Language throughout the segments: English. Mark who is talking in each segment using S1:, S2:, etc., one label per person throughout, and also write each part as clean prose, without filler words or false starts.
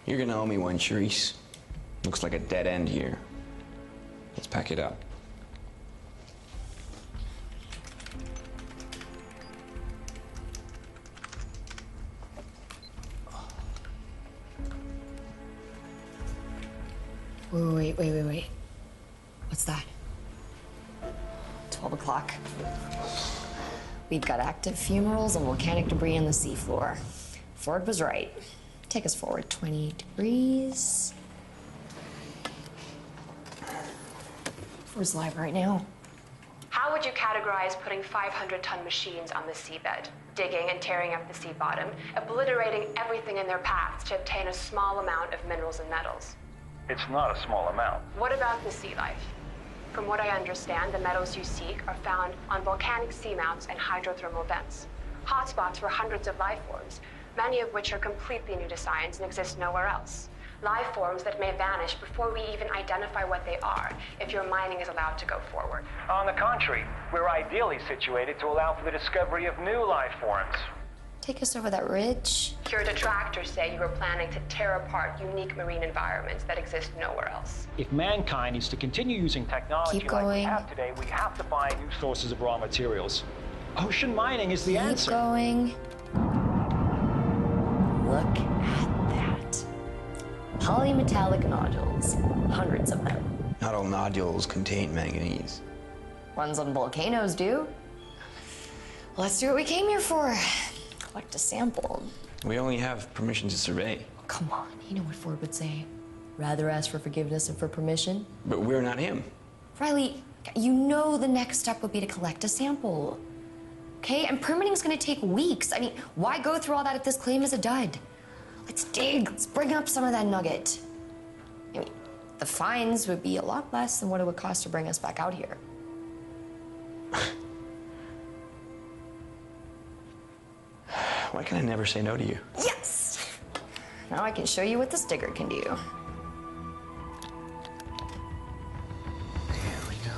S1: You're gonna owe me one, Charisse. Looks like a dead end here. Let's pack it up.
S2: Wait. What's that? 12 o'clock. We've got active fumarolles and volcanic debris on the seafloor. Ford was right. Take us forward 20 degrees. Ford's live right now.
S3: How would you categorize putting 500-ton machines on the seabed, digging and tearing up the sea bottom, obliterating everything in their paths to obtain a small amount of minerals and metals?
S4: It's not a small amount.
S3: What about the sea life? From what I understand, the metals you seek are found on volcanic seamounts and hydrothermal vents, hotspots for hundreds of life forms, many of which are completely new to science and exist nowhere else. Life forms that may vanish before we even identify what they are, if your mining is allowed to go forward.
S4: On the contrary, we're ideally situated to allow for the discovery of new life forms.
S2: Take us over that ridge.
S3: Your detractors say you are planning to tear apart unique marine environments that exist nowhere else.
S4: If mankind is to continue using technology
S2: Keep
S4: like we
S2: going.
S4: have today, we have to find new sources of raw materials. Ocean mining is the
S2: Keep
S4: answer.
S2: going. Look at that. Polymetallic nodules. Hundreds of them.
S1: Not all nodules contain manganese.
S2: Ones on volcanoes do. Let's do what we came here for. Collect a sample.
S1: We only have permission to survey.
S2: Come on, you know what Ford would say. Rather ask for forgiveness than for permission.
S1: But we're not him.
S2: Riley, you know the next step would be to collect a sample. Okay, and permitting's gonna take weeks. I mean, why go through all that if this claim is a dud? Let's dig, let's bring up some of that nugget. I mean, the fines would be a lot less than what it would cost to bring us back out here.
S1: Why can I never say no to you?
S2: Yes! Now I can show you what this digger can do.
S1: Here we go.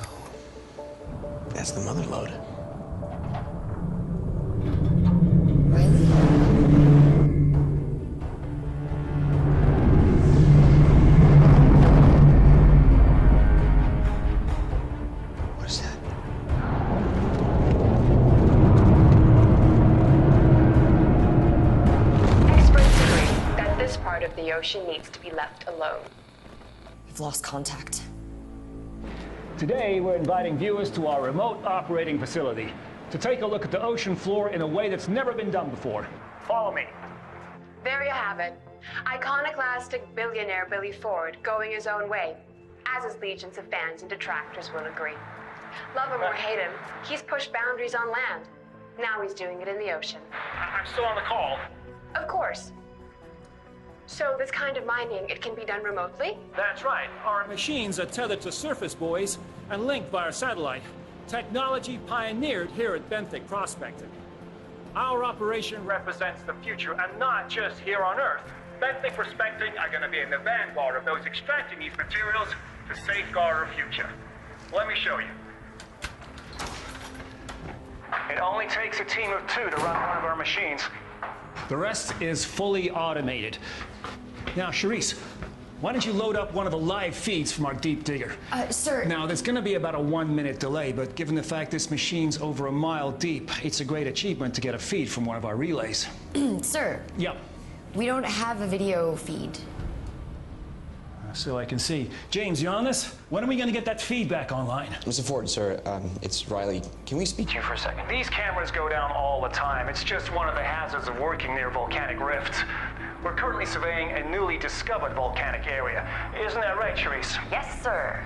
S1: That's the mother lode.
S2: Riley?
S1: What is that?
S3: This part of the ocean needs to be left alone.
S2: We've lost contact.
S4: Today, we're inviting viewers to our remote operating facility to take a look at the ocean floor in a way that's never been done before. Follow me.
S3: There you have it. Iconoclastic billionaire Billy Ford going his own way, as his legions of fans and detractors will agree. Love him or hate him, he's pushed boundaries on land. Now he's doing it in the ocean.
S4: I'm still on the call.
S3: Of course. So this kind of mining, it can be done remotely?
S4: That's right. Our
S5: Machines are tethered to surface buoys and linked via satellite. Technology pioneered here at Benthic Prospecting. Our operation
S4: represents the future, and not just here on Earth. Benthic Prospecting are going to be in the vanguard of those extracting these materials to safeguard our future. Let me show you. It only takes a team of 2 to run one of our machines.
S5: The rest is fully automated. Now, Charisse, why don't you load up one of the live feeds from our deep digger?
S2: Sir.
S5: Now, there's going to be about a 1-minute delay, but given the fact this machine's over a mile deep, it's a great achievement to get a feed from one of our relays.
S2: Sir.
S5: Yep.
S2: We don't have a video feed.
S5: So I can see. James, you on this? When are we going to get that feedback online?
S1: Mr. Ford, sir, it's Riley. Can we speak to you for a second?
S4: These cameras go down all the time. It's just one of the hazards of working near volcanic rifts. We're currently surveying a newly discovered volcanic area. Isn't that right, Charisse?
S2: Yes, sir.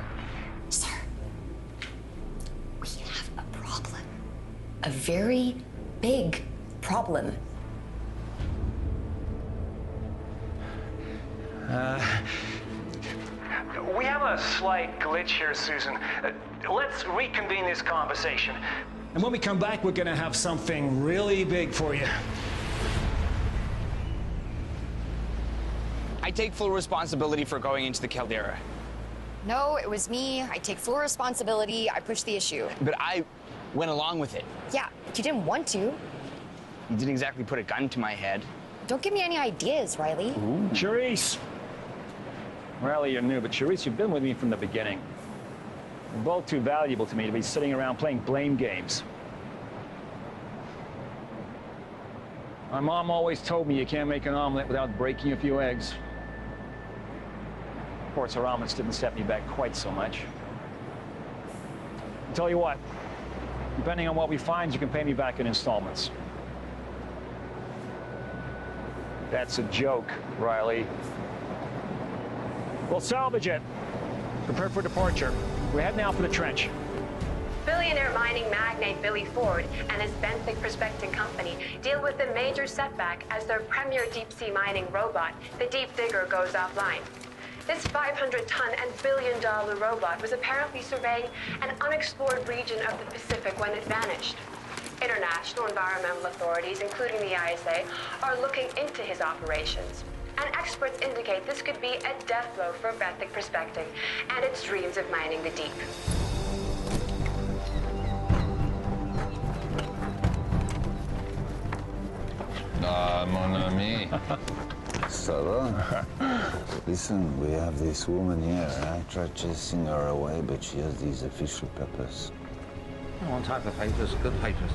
S2: Sir, we have a problem. A very big problem.
S4: We have a slight glitch here, Susan. Let's reconvene this conversation.
S5: And when we come back, we're going to have something really big for you.
S1: I take full responsibility for going into the caldera.
S2: No, it was me. I take full responsibility. I pushed the issue.
S1: But I went along with it.
S2: Yeah, but you didn't want to.
S1: You didn't exactly put a gun to my head.
S2: Don't give me any ideas, Riley.
S5: Charisse, Riley, you're new, but Charisse, you've been with me from the beginning. You're both too valuable to me to be sitting around playing blame games. My mom always told me you can't make an omelet without breaking a few eggs. Of course, her omelets didn't set me back quite so much. I'll tell you what, depending on what we find, you can pay me back in installments. That's a joke, Riley. We'll salvage it. Prepare for departure. We're heading out for the trench.
S3: Billionaire mining magnate Billy Ford and his Benthic Prospecting Company deal with a major setback as their premier deep-sea mining robot, the Deep Digger, goes offline. This 500-ton and billion-dollar robot was apparently surveying an unexplored region of the Pacific when it vanished. International environmental authorities, including the ISA, are looking into his operations. And experts indicate this could be a death blow for Benthic Prospecting and its dreams of mining the deep.
S6: Ah, mon ami.
S7: Ça va? Listen, we have this woman here. I tried chasing her away, but she has these official papers.
S8: One type of papers, good papers.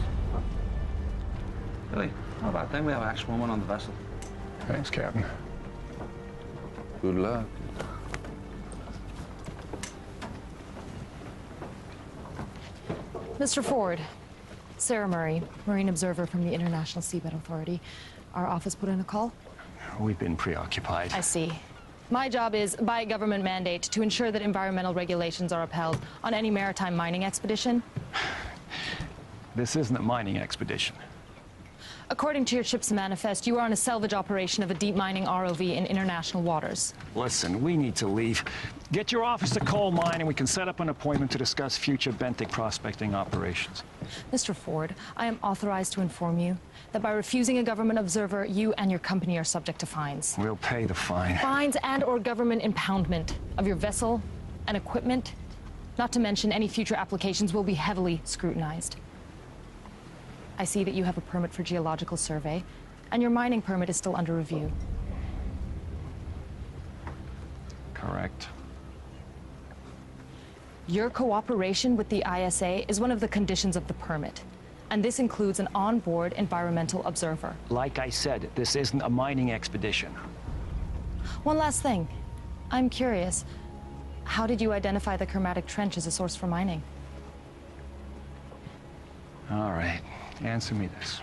S8: Billy, not a bad thing. We have an ex-woman on the vessel.
S6: Thanks, Captain.
S7: Good luck.
S9: Mr. Ford, Sarah Murray, Marine Observer from the International Seabed Authority. Our office put in a call?
S5: We've been preoccupied.
S9: I see. My job is, by government mandate, to ensure that environmental regulations are upheld on any maritime mining expedition.
S5: This isn't a mining expedition.
S9: According to your ship's manifest, you are on a salvage operation of a deep mining ROV in international waters.
S5: Listen, we need to leave. Get your office to coal mine and we can set up an appointment to discuss future Benthic prospecting operations.
S9: Mr. Ford, I am authorized to inform you that by refusing a government observer, you and your company are subject to fines.
S5: We'll pay the fine.
S9: Fines and/or government impoundment of your vessel and equipment, not to mention any future applications, will be heavily scrutinized. I see that you have a permit for geological survey, and your mining permit is still under review.
S5: Correct.
S9: Your cooperation with the ISA is one of the conditions of the permit, and this includes an on-board environmental observer.
S5: Like I said, this isn't a mining expedition.
S9: One last thing. I'm curious, how did you identify the Chromatic Trench as a source for mining?
S5: All right, answer me this.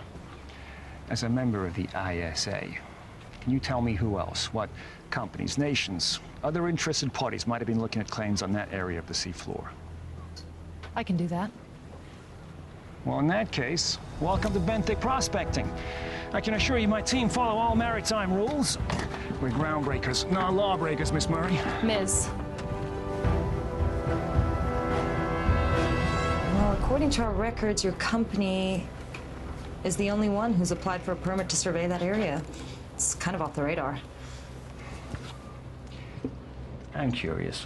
S5: As a member of the ISA, can you tell me who else, what companies, nations, other interested parties might have been looking at claims on that area of the seafloor?
S9: I can do that.
S5: Well, in that case, welcome to Benthic Prospecting. I can assure you my team follow all maritime rules. We're groundbreakers, not lawbreakers, Miss Murray.
S9: Ms. Well, according to our records, your company is the only one who's applied for a permit to survey that area. It's kind of off the radar.
S5: I'm curious.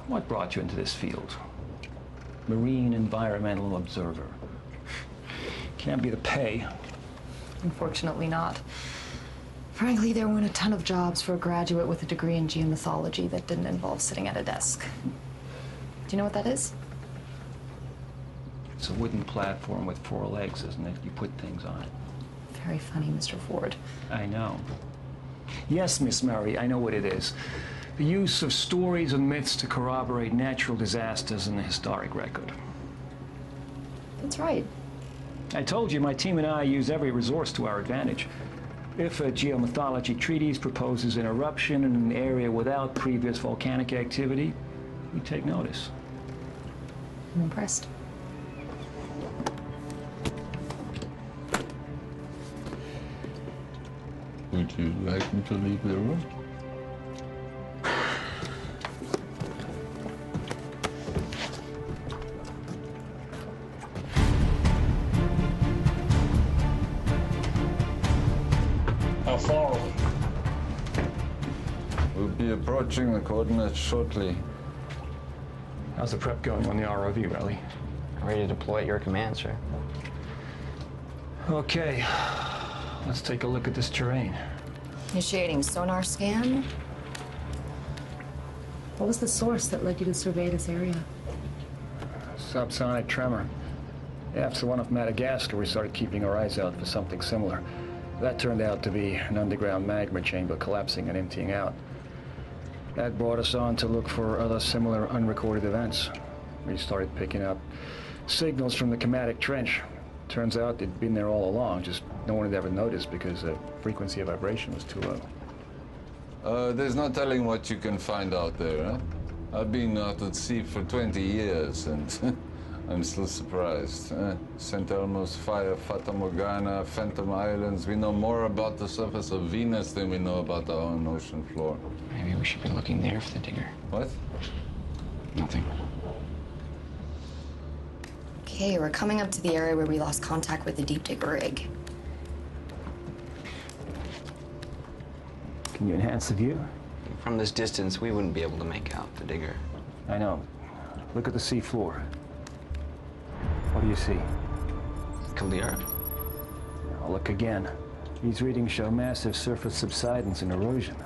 S5: What brought you into this field? Marine Environmental Observer. Can't be the pay.
S9: Unfortunately not. Frankly, there weren't a ton of jobs for a graduate with a degree in geomythology that didn't involve sitting at a desk. Do you know what that is?
S5: It's a wooden platform with 4 legs, isn't it? You put things on it.
S9: Very funny, Mr. Ford.
S5: I know. Yes, Miss Murray, I know what it is. The use of stories and myths to corroborate natural disasters in the historic record.
S9: That's right.
S5: I told you my team and I use every resource to our advantage. If a geomythology treatise proposes an eruption in an area without previous volcanic activity, we take notice.
S9: I'm impressed.
S6: Would you like me to leave the room?
S7: How far? We'll be approaching the coordinates shortly.
S5: How's the prep going on the ROV, Riley?
S1: Ready to deploy at your command, sir.
S5: Okay, let's take a look at this terrain.
S2: Initiating sonar scan.
S9: What was the source that led you to survey this area?
S5: Subsonic tremor. After the one off Madagascar, we started keeping our eyes out for something similar. That turned out to be an underground magma chamber collapsing and emptying out. That brought us on to look for other similar unrecorded events. We started picking up signals from the Chromatic Trench. Turns out they'd been there all along, just no one had ever noticed because the frequency of vibration was too low.
S6: There's no telling what you can find out there, huh? I've been out at sea for 20 years, and I'm still surprised. St. Elmo's Fire, Fata Morgana, Phantom Islands. We know more about the surface of Venus than we know about our own ocean floor.
S1: Maybe we should be looking there for the digger.
S6: What?
S1: Nothing.
S2: Okay, we're coming up to the area where we lost contact with the deep dig rig.
S5: Can you enhance the view?
S1: From this distance, we wouldn't be able to make out the digger.
S5: I know. Look at the sea floor. What do you see?
S1: Clear.
S5: I'll look again. These readings show massive surface subsidence and erosion.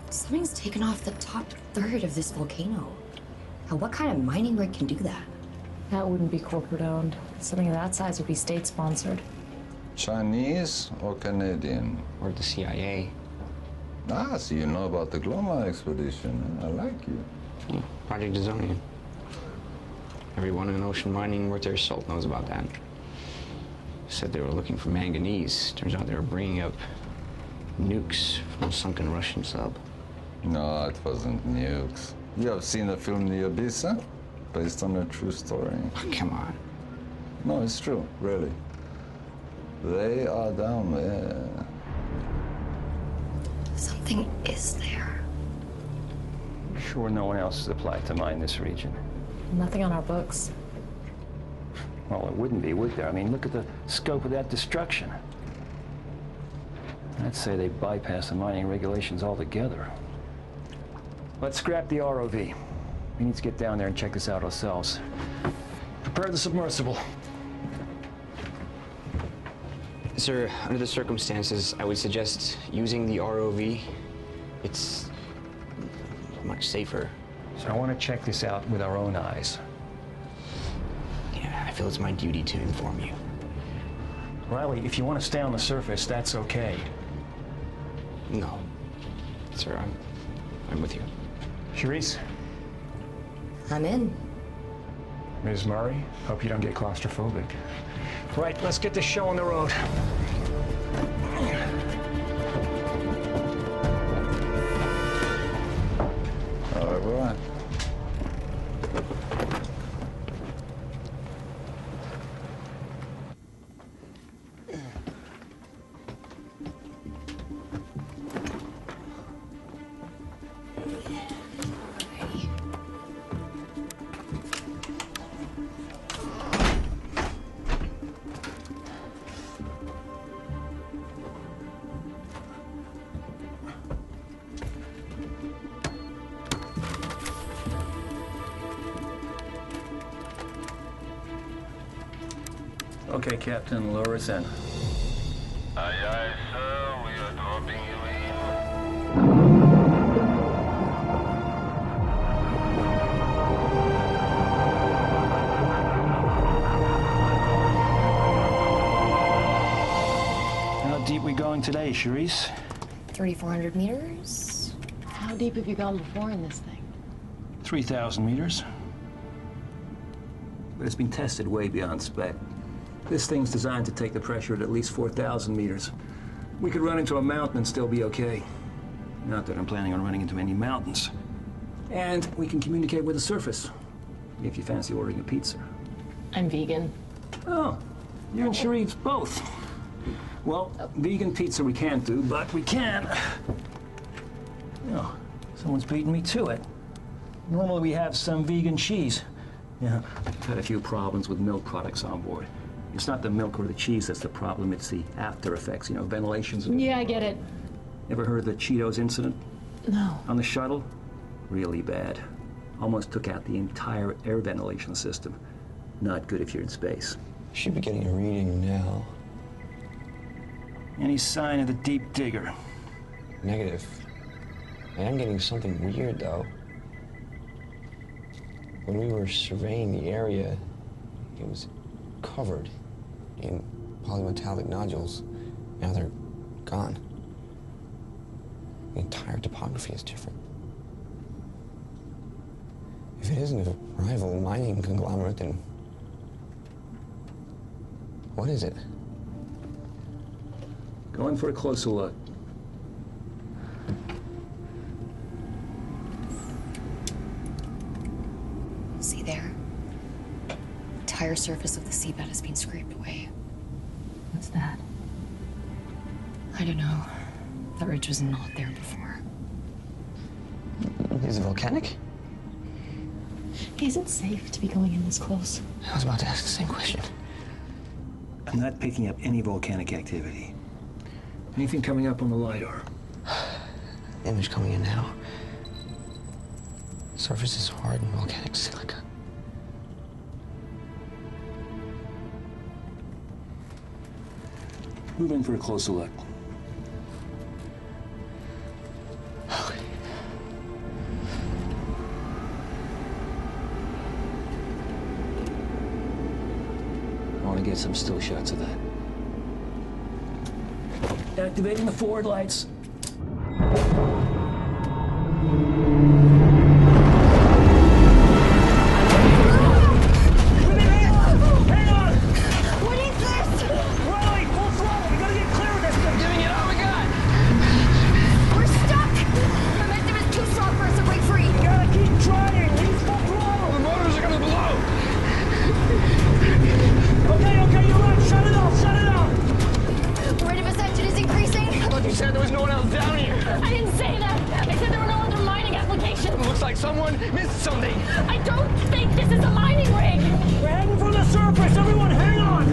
S2: Something's taken off the top third of this volcano. Now, what kind of mining rig can do that?
S9: That wouldn't be corporate owned. Something of that size would be state sponsored.
S6: Chinese or Canadian?
S1: Or the CIA.
S6: Ah, so you know about the Glomar expedition. I like you.
S1: Project Zonian. Everyone in ocean mining worth their salt knows about that. Said they were looking for manganese. Turns out they were bringing up nukes from a sunken Russian sub.
S6: No, it wasn't nukes. You have seen the film The Abyss, huh? Based on a true story.
S1: Oh, come on.
S6: No, it's true, really. They are down there.
S2: Something is there.
S5: Sure no one else is applied to mine this region.
S9: Nothing on our books.
S5: Well, it wouldn't be, would there? I mean, look at the scope of that destruction. I'd say they bypass the mining regulations altogether. Let's scrap the ROV. We need to get down there and check this out ourselves. Prepare the submersible.
S1: Sir, under the circumstances, I would suggest using the ROV. It's much safer.
S5: So I want to check this out with our own eyes.
S1: Yeah, I feel it's my duty to inform you.
S5: Riley, if you want to stay on the surface, that's okay.
S1: No. Sir, I'm with you.
S5: Charisse?
S2: I'm in.
S5: Ms. Murray, hope you don't get claustrophobic. Right, let's get this show on the road.
S6: Au revoir.
S5: Okay, Captain, lure us in.
S6: Aye, aye, sir. We are dropping you in.
S5: How deep we going today, Charisse?
S2: 3,400 meters?
S9: How deep have you gone before in this thing?
S5: 3,000 meters. But it's been tested way beyond spec. This thing's designed to take the pressure at least 4,000 meters. We could run into a mountain and still be okay. Not that I'm planning on running into any mountains. And we can communicate with the surface, if you fancy ordering a pizza.
S9: I'm vegan.
S5: Oh, you and Sharif both. Well, vegan pizza we can't do, but we can. Oh, someone's beating me to it. Normally we have some vegan cheese. Yeah, I've had a few problems with milk products on board. It's not the milk or the cheese that's the problem, it's the after effects, you know, ventilations.
S9: Yeah, I get it.
S5: Ever heard of the Cheetos incident?
S9: No.
S5: On the shuttle? Really bad. Almost took out the entire air ventilation system. Not good if you're in space.
S1: Should be getting a reading now.
S5: Any sign of the deep digger?
S1: Negative. I am getting something weird, though. When we were surveying the area, it was covered in polymetallic nodules. Now they're gone. The entire topography is different. If it isn't a rival mining conglomerate, then what is it?
S5: Go in for a closer look.
S2: See there? The entire surface of the seabed has been scraped away.
S9: What's that?
S2: I don't know. The ridge was not there before.
S1: Is it volcanic?
S9: Is it safe to be going in this close?
S1: I was about to ask the same question.
S5: I'm not picking up any volcanic activity. Anything coming up on the LiDAR?
S1: Image coming in now. Surface is hard and volcanic silica.
S5: Move in for a closer look.
S1: Okay.
S5: I want to get some still shots of that. Activating the forward lights.
S1: Someone missed something!
S9: I don't think this is a mining rig!
S4: We're heading for the surface! Everyone hang on!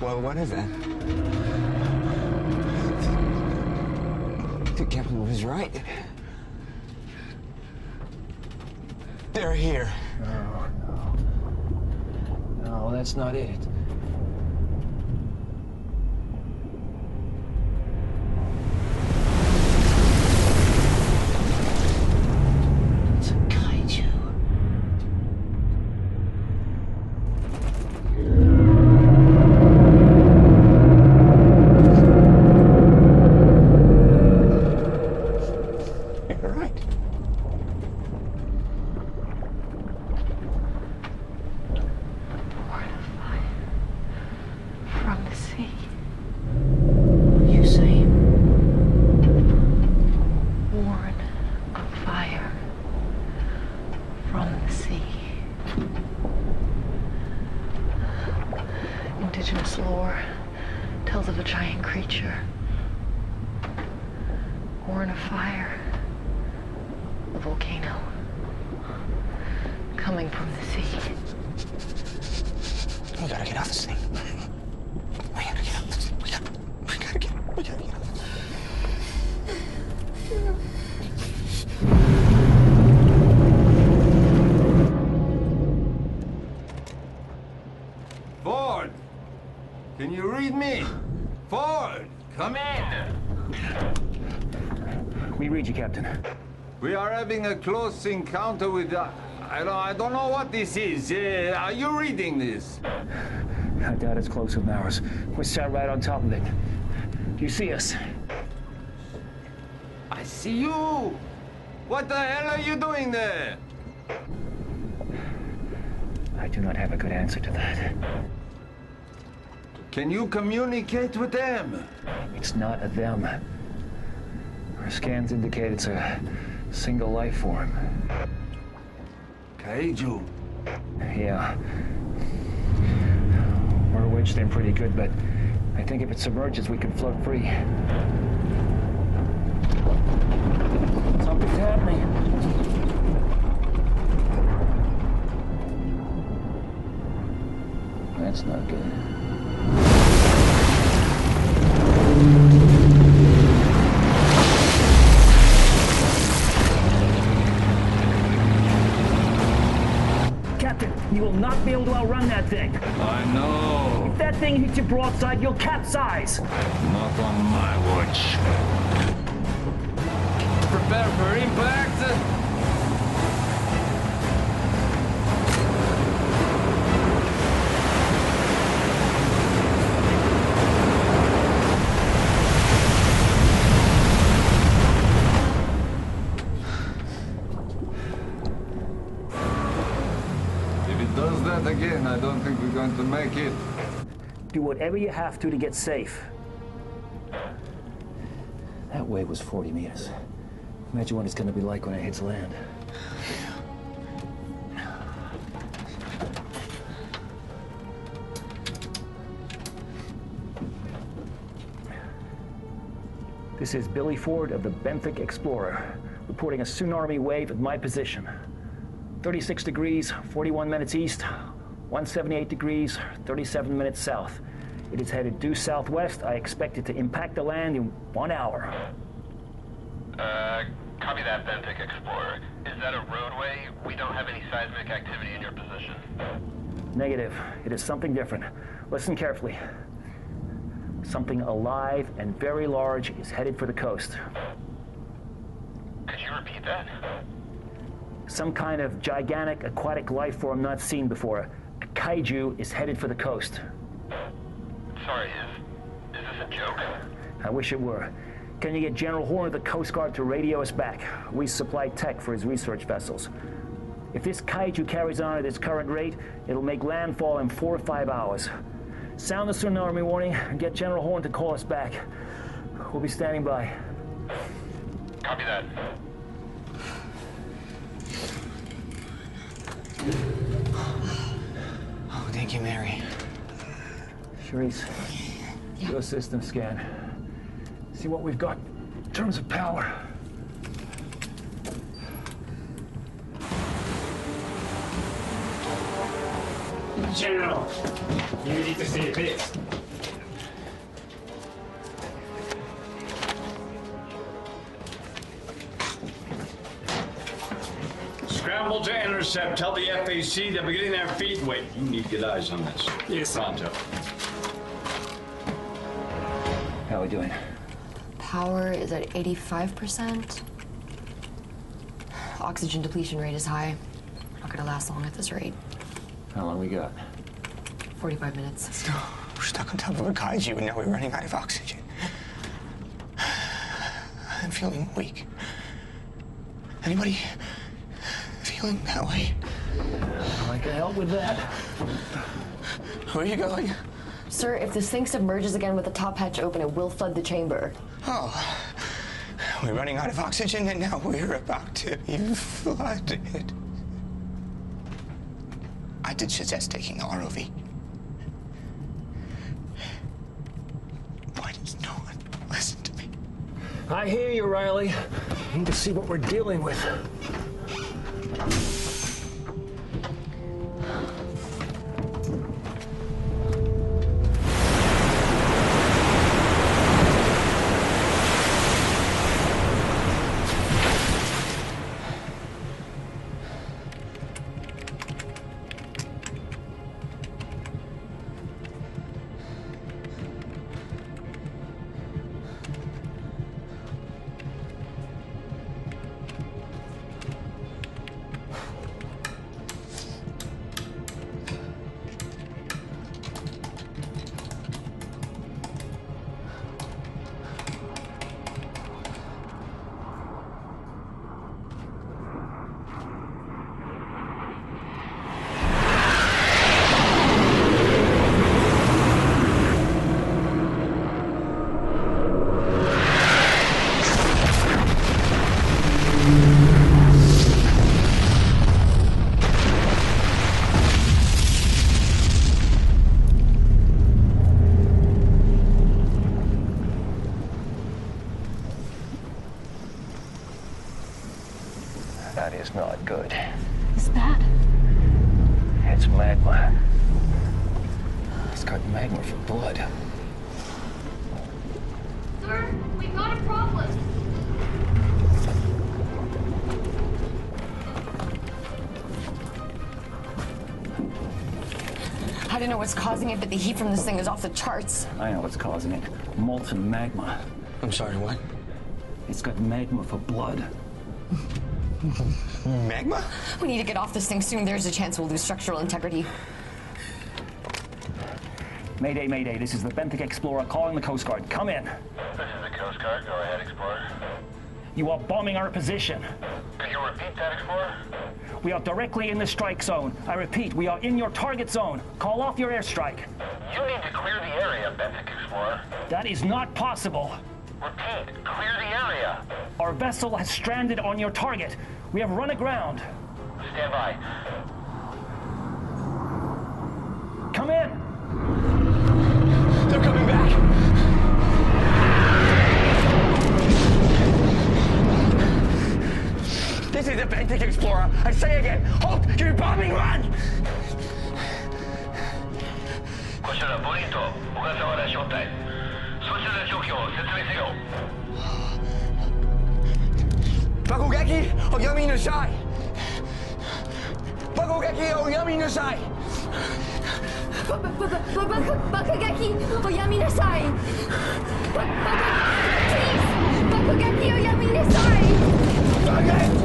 S1: What is that? The captain was right. They're here.
S5: No, that's not it.
S2: It's a kaiju.
S10: Indigenous lore tells of a giant creature, born of fire, a volcano, coming from the sea.
S1: We gotta get off this thing. We gotta get off this thing. We gotta get off.
S6: Ford! Can you read me? Ford! Come in!
S5: We read you, Captain.
S6: We are having a close encounter with... I don't know what this is. Are you reading this?
S5: I doubt it's closer than ours. We're sat right on top of it. Do you see us?
S6: I see you! What the hell are you doing there?
S5: I do not have a good answer to that.
S6: Can you communicate with them?
S5: It's not a them. Our scans indicate it's a single life form.
S6: Kaiju.
S5: Yeah. We're wedged in pretty good, but I think if it submerges, we can float free. Something's happening. won't be able to outrun that thing.
S6: I know.
S5: If that thing hits you broadside, you'll capsize.
S6: Not on my watch. Prepare for impact. Again, I don't think we're going to make it.
S5: Do whatever you have to get safe. That wave was 40 meters. Imagine what it's going to be like when it hits land. This is Billy Ford of the Benthic Explorer, reporting a tsunami wave at my position. 36 degrees, 41 minutes east, 178 degrees, 37 minutes south. It is headed due southwest. I expect it to impact the land in 1 hour.
S11: Copy that, Benthic Explorer. Is that a roadway? We don't have any seismic activity in your position.
S5: Negative. It is something different. Listen carefully. Something alive and very large is headed for the coast.
S11: Could you repeat that?
S5: Some kind of gigantic aquatic life form not seen before. A kaiju is headed for the coast.
S11: Sorry, is this a joke?
S5: I wish it were. Can you get General Horn of the Coast Guard to radio us back? We supply tech for his research vessels. If this kaiju carries on at its current rate, it'll make landfall in 4 or 5 hours. Sound the tsunami warning and get General Horn to call us back. We'll be standing by.
S11: Copy that.
S1: Oh, thank you, Mary.
S5: Charisse, do a system scan. See what we've got in terms of power.
S12: General, you need to see this. Scramble to intercept. Tell the FAC they're beginning their feet. Wait, you need to get eyes on this. Yes, Santo.
S5: How are we doing?
S2: Power is at 85%. Oxygen depletion rate is high. Not gonna last long at this rate.
S5: How long we got?
S2: 45 minutes.
S1: We're stuck on top of a kaiju and now we're running out of oxygen. I'm feeling weak. Anybody feeling that way?
S5: I can help with that.
S1: Where are you going?
S2: Sir, if this thing submerges again with the top hatch open, it will flood the chamber.
S1: Oh, we're running out of oxygen and now we're about to be flooded. I did suggest taking the ROV. Why does no one listen to me?
S5: I hear you, Riley. Need to see what we're dealing with. That is not good.
S9: Is that?
S5: It's magma. It's got magma for blood.
S9: Sir, we've got a problem.
S2: don't know what's causing it, but the heat from this thing is off the charts.
S5: I know what's causing it. Molten magma.
S1: I'm sorry, what?
S5: It's got magma for blood.
S1: Magma?
S2: We need to get off this thing soon. There's a chance we'll lose structural integrity.
S5: Mayday, mayday. This is the Benthic Explorer calling the Coast Guard. Come in.
S11: This is the Coast Guard. Go ahead, Explorer.
S5: You are bombing our position.
S11: Could you repeat that, Explorer?
S5: We are directly in the strike zone. I repeat, we are in your target zone. Call off your airstrike.
S11: You need to clear the area, Benthic Explorer.
S5: That is not possible.
S11: Repeat, clear the area.
S5: Our vessel has stranded on your target. We have run aground.
S11: Stand by.
S5: Come in.
S1: They're coming back! This is the Benthic Explorer. I say again, halt your bombing run!
S11: こちらポイント、小笠原招待。そちらの状況を説明せよ。
S1: 爆撃をやめなさい！爆撃をやめなさい！
S2: 爆撃をやめなさい！爆撃をやめなさい！
S1: 爆撃！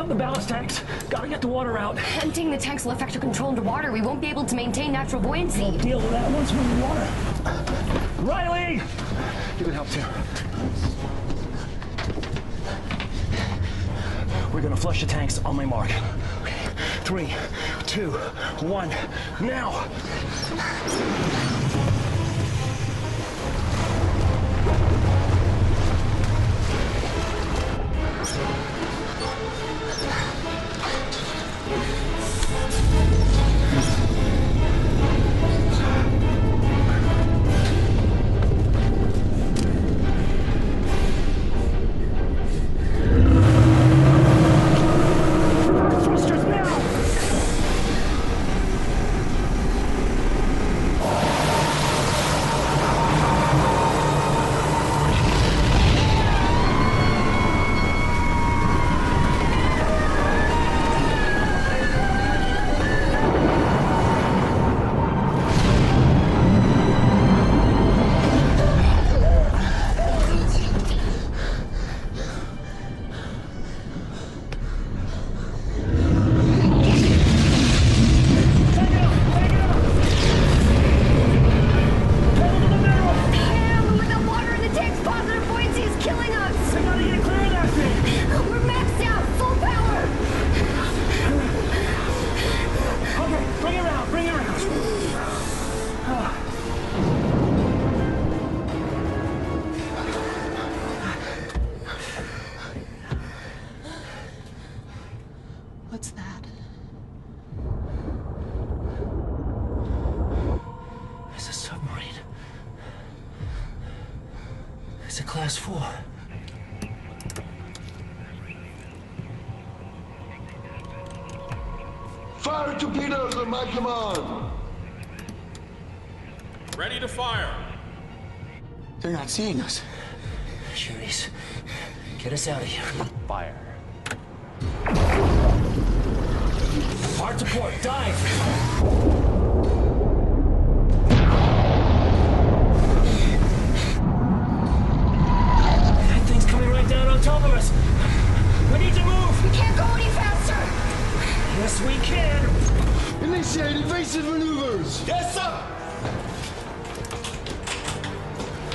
S5: The ballast tanks. Gotta get the water out.
S2: Emptying the tanks will affect our control underwater. We won't be able to maintain natural buoyancy.
S5: We'll deal with that once we're in the water. Riley! You can help too. We're gonna flush the tanks on my mark. Okay. 3, 2, 1, now!
S10: What's that?
S13: It's a submarine. It's a Class 4.
S14: Fire torpedoes at my command!
S12: Ready to fire.
S1: They're not seeing us.
S13: Cherise, get us out of here.
S5: Fire.
S13: Hard to port, dive! That thing's coming right down on top of us. We need to move!
S2: We can't go any faster!
S13: Yes, we can!
S14: Initiate evasive maneuvers!
S13: Yes, sir!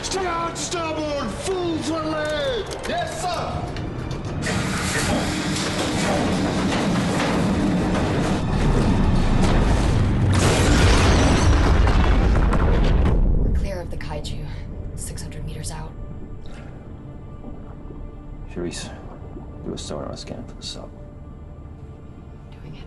S14: Stay out to starboard! Full throttle ahead!
S13: Yes, sir!
S2: We're clear of the Kaiju. 600 meters out.
S13: Cherise, do a sonar scan for the sub.
S2: Doing it.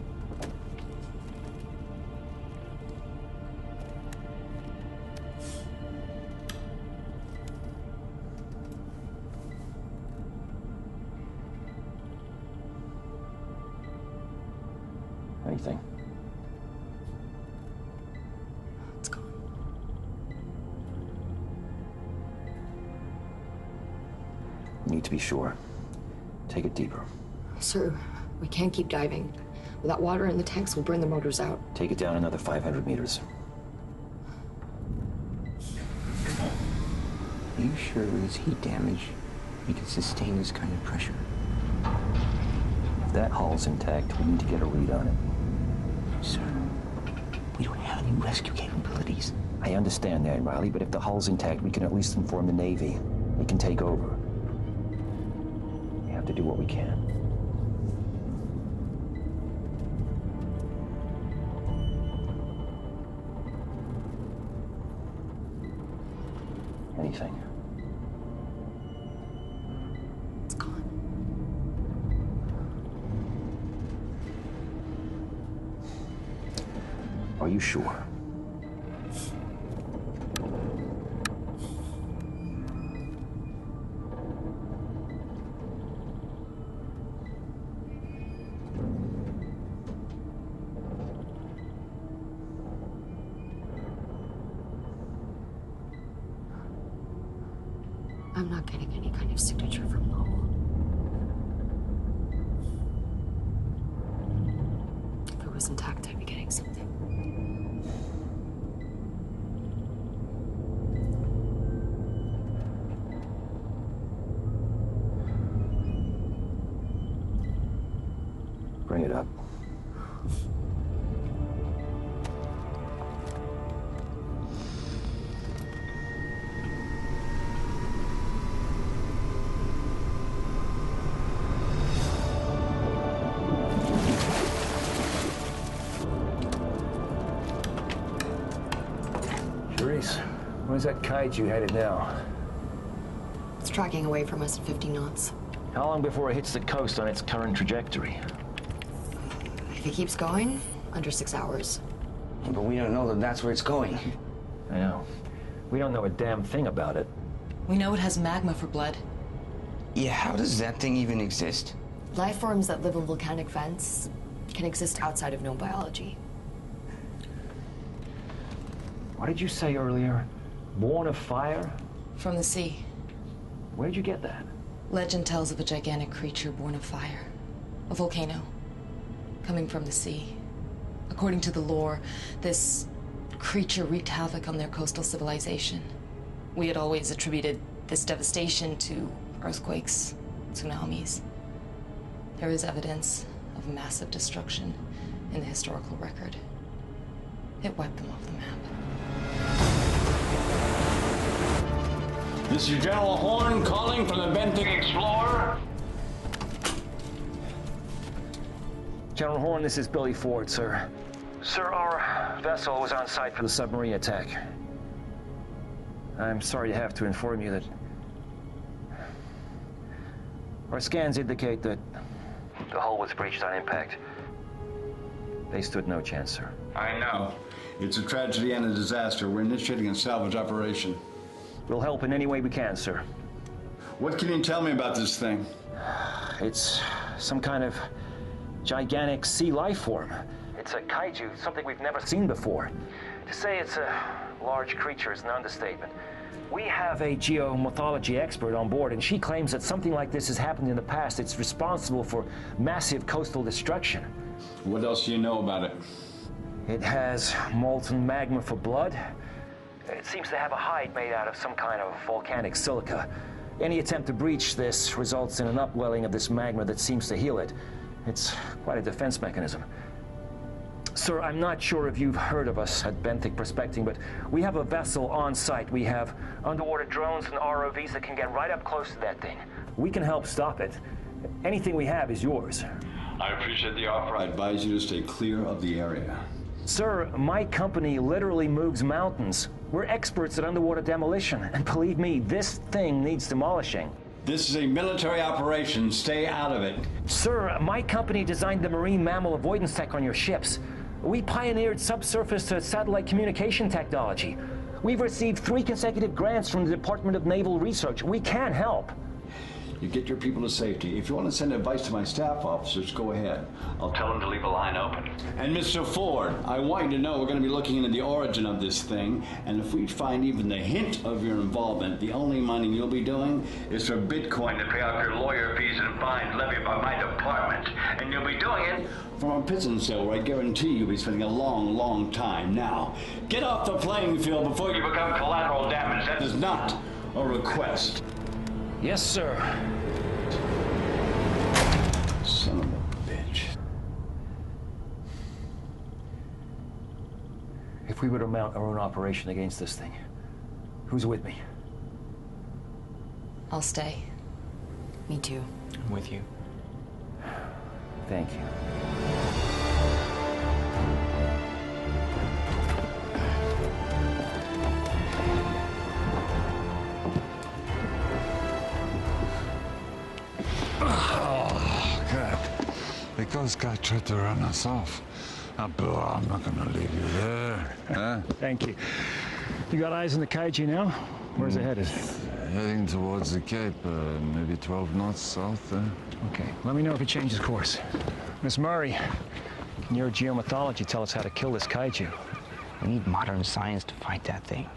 S15: thing?
S2: It's gone.
S15: You need to be sure. Take it deeper.
S2: Sir, we can't keep diving. Without water in the tanks, we'll burn the motors out.
S15: Take it down another 500 meters.
S1: Are you sure his heat damage he can sustain this kind of pressure?
S15: If that hull's intact, we need to get a read on it.
S1: Sir, we don't have any rescue capabilities.
S15: I understand that, Riley, but if the hull's intact, we can at least inform the Navy. They can take over. We have to do what we can. Anything.
S2: It's gone.
S15: Are you sure?
S2: I'm not getting any kind of signature from the hull. If it was intact, I'd be getting something.
S15: Bring it up.
S5: Where's that Kaiju headed now?
S2: It's tracking away from us at 50 knots.
S15: How long before it hits the coast on its current trajectory?
S2: If it keeps going, under 6 hours.
S1: But we don't know that that's where it's going.
S15: I know. We don't know a damn thing about it.
S10: We know it has magma for blood.
S1: Yeah, how does that thing even exist?
S2: Life forms that live in volcanic vents can exist outside of known biology.
S15: What did you say earlier? Born of fire?
S10: From the sea.
S15: Where'd you get that?
S10: Legend tells of a gigantic creature born of fire. A volcano. Coming from the sea. According to the lore, this creature wreaked havoc on their coastal civilization. We had always attributed this devastation to earthquakes, tsunamis. There is evidence of massive destruction in the historical record. It wiped them off the map.
S12: This is General Horn calling from the Benthic Explorer.
S15: General Horn, this is Billy Ford, sir. Sir, our vessel was on site for the submarine attack. I'm sorry to have to inform you that our scans indicate that the hull was breached on impact. They stood no chance, sir.
S12: I know. It's a tragedy and a disaster. We're initiating a salvage operation.
S15: We'll help in any way we can, sir.
S12: What can you tell me about this thing?
S15: It's some kind of gigantic sea life form. It's a kaiju, something we've never seen before. To say it's a large creature is an understatement. We have a geomorphology expert on board, and she claims that something like this has happened in the past. It's responsible for massive coastal destruction.
S12: What else do you know about it?
S15: It has molten magma for blood. It seems to have a hide made out of some kind of volcanic silica. Any attempt to breach this results in an upwelling of this magma that seems to heal it. It's quite a defense mechanism. Sir, I'm not sure if you've heard of us at Benthic Prospecting, but we have a vessel on site. We have underwater drones and ROVs that can get right up close to that thing. We can help stop it. Anything we have is yours.
S12: I appreciate the offer. I advise you to stay clear of the area.
S15: Sir, my company literally moves mountains. We're experts at underwater demolition, and believe me, this thing needs demolishing.
S12: This is a military operation. Stay out of it.
S15: Sir, my company designed the marine mammal avoidance tech on your ships. We pioneered subsurface to satellite communication technology. We've received 3 consecutive grants from the Department of Naval Research. We can help.
S12: You get your people to safety. If you want to send advice to my staff officers, go ahead. I'll tell them to leave a line open. And Mr. Ford, I want you to know we're going to be looking into the origin of this thing, and if we find even the hint of your involvement, the only mining you'll be doing is for Bitcoin to pay off your lawyer fees and fines levied by my department. And you'll be doing it from a prison cell where I guarantee you'll be spending a long, long time. Now, get off the playing field before you become collateral damage. That is not a request.
S15: Yes, sir.
S12: Son of a bitch.
S15: If we were to mount our own operation against this thing, who's with me?
S10: I'll stay.
S2: Me too.
S1: I'm with you.
S15: Thank you.
S6: Oh, God. Because guy tried to run us off. I'm not gonna leave you there. Huh?
S5: Thank you. You got eyes on the Kaiju now? Where's it headed?
S6: Heading towards the Cape, maybe 12 knots south.
S5: Okay, let me know if it changes course. Miss Murray, can your geomythology tell us how to kill this Kaiju?
S1: We need modern science to fight that thing,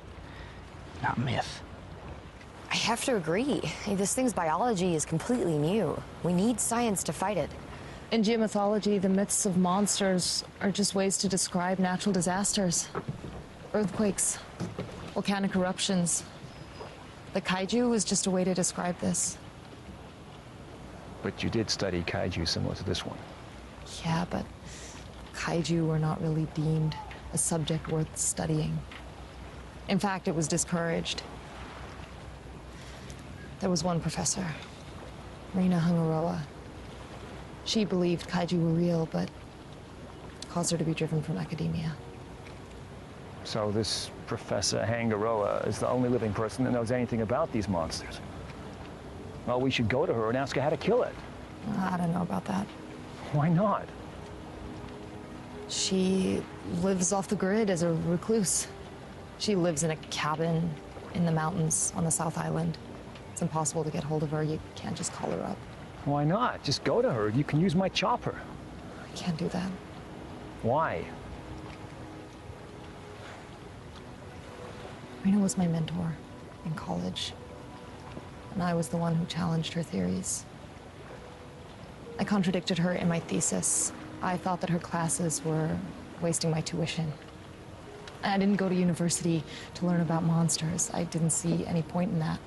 S1: not myth.
S2: I have to agree. This thing's biology is completely new. We need science to fight it.
S9: In geomythology, the myths of monsters are just ways to describe natural disasters. Earthquakes, volcanic eruptions. The Kaiju was just a way to describe this.
S5: But you did study Kaiju similar to this one.
S9: Yeah, but Kaiju were not really deemed a subject worth studying. In fact, it was discouraged. There was one professor, Rina Hungaroa. She believed Kaiju were real, but caused her to be driven from academia.
S5: So this Professor Hangaroa is the only living person that knows anything about these monsters. Well, we should go to her and ask her how to kill it.
S9: I don't know about that.
S5: Why not?
S9: She lives off the grid as a recluse. She lives in a cabin in the mountains on the South Island. It's impossible to get hold of her. You can't just call her up.
S5: Why not? Just go to her. You can use my chopper.
S9: I can't do that.
S5: Why?
S9: Rena was my mentor in college, and I was the one who challenged her theories. I contradicted her in my thesis. I thought that her classes were wasting my tuition. I didn't go to university to learn about monsters. I didn't see any point in that.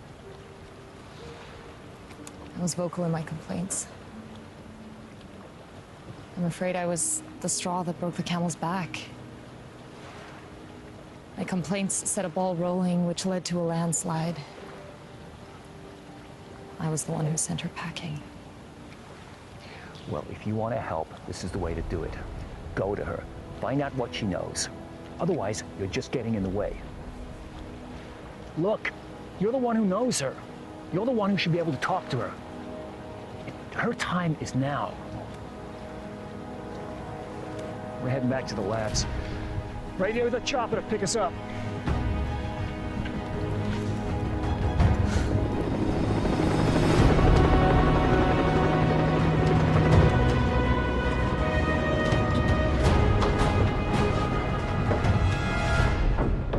S9: I was vocal in my complaints. I'm afraid I was the straw that broke the camel's back. My complaints set a ball rolling, which led to a landslide. I was the one who sent her packing.
S15: Well, if you want to help, this is the way to do it. Go to her. Find out what she knows. Otherwise, you're just getting in the way. Look, you're the one who knows her. You're the one who should be able to talk to her. Her time is now.
S5: We're heading back to the labs. Right here with the chopper to pick us up.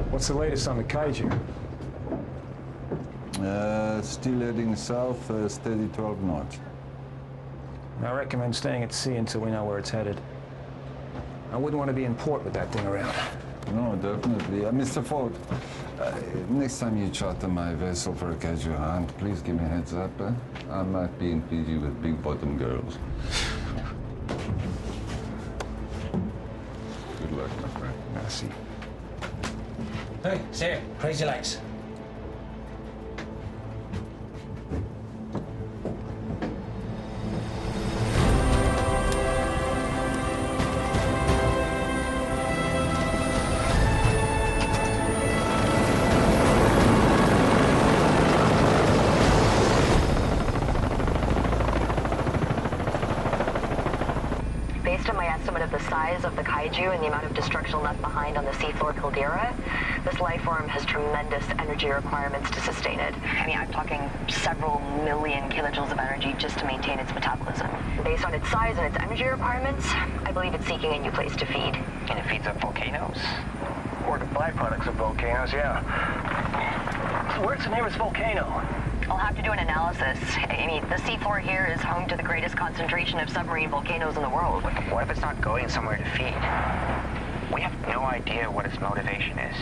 S5: What's the latest on the Kaiju?
S6: Still heading south, steady 12 knots.
S5: I recommend staying at sea until we know where it's headed. I wouldn't want to be in port with that thing around.
S6: No, definitely. Mr. Ford, next time you charter my vessel for a Kaiju hunt, please give me a heads up. I might be in Fiji with big bottom girls. Good luck, my friend.
S5: Merci.
S13: Hey, Sarah, crazy lights.
S16: size of the Kaiju and the amount of destruction left behind on the seafloor caldera, this life form has tremendous energy requirements to sustain it. I mean, I'm talking several million kilojoules of energy just to maintain its metabolism. Based on its size and its energy requirements, I believe it's seeking a new place to feed.
S11: And it feeds up volcanoes?
S13: Or the byproducts of volcanoes, yeah. So where's the nearest volcano?
S16: I'll have to do an analysis. I mean, the seafloor here is home to the greatest concentration of submarine volcanoes in the world.
S11: What if it's not going somewhere to feed? We have no idea what its motivation is.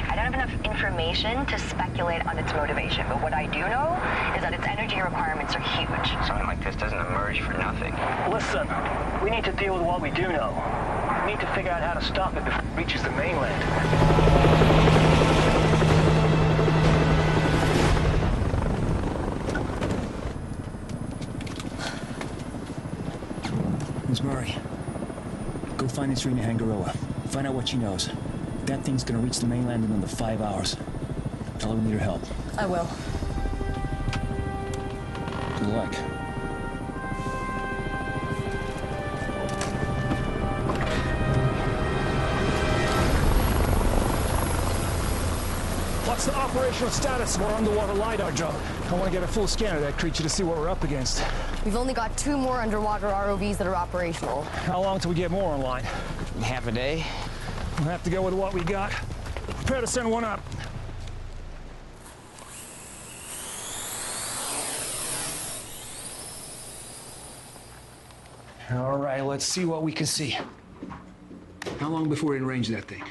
S16: I don't have enough information to speculate on its motivation, but what I do know is that its energy requirements are huge.
S11: Something like this doesn't emerge for nothing.
S13: Listen, we need to deal with what we do know. We need to figure out how to stop it before it reaches the mainland.
S5: Miss Murray, go find this Rena Hangarilla. Find out what she knows. That thing's gonna reach the mainland in under 5 hours. Tell her we need her help.
S10: I will.
S5: Good luck.
S17: What's the operational status of our underwater LiDAR drone? I want to get a full scan of that creature to see what we're up against.
S2: We've only got 2 more underwater ROVs that are operational.
S17: How long till we get more online?
S1: Half a day.
S17: We'll have to go with what we got. Prepare to send one up. All right, let's see what we can see. How long before we're in range of that thing?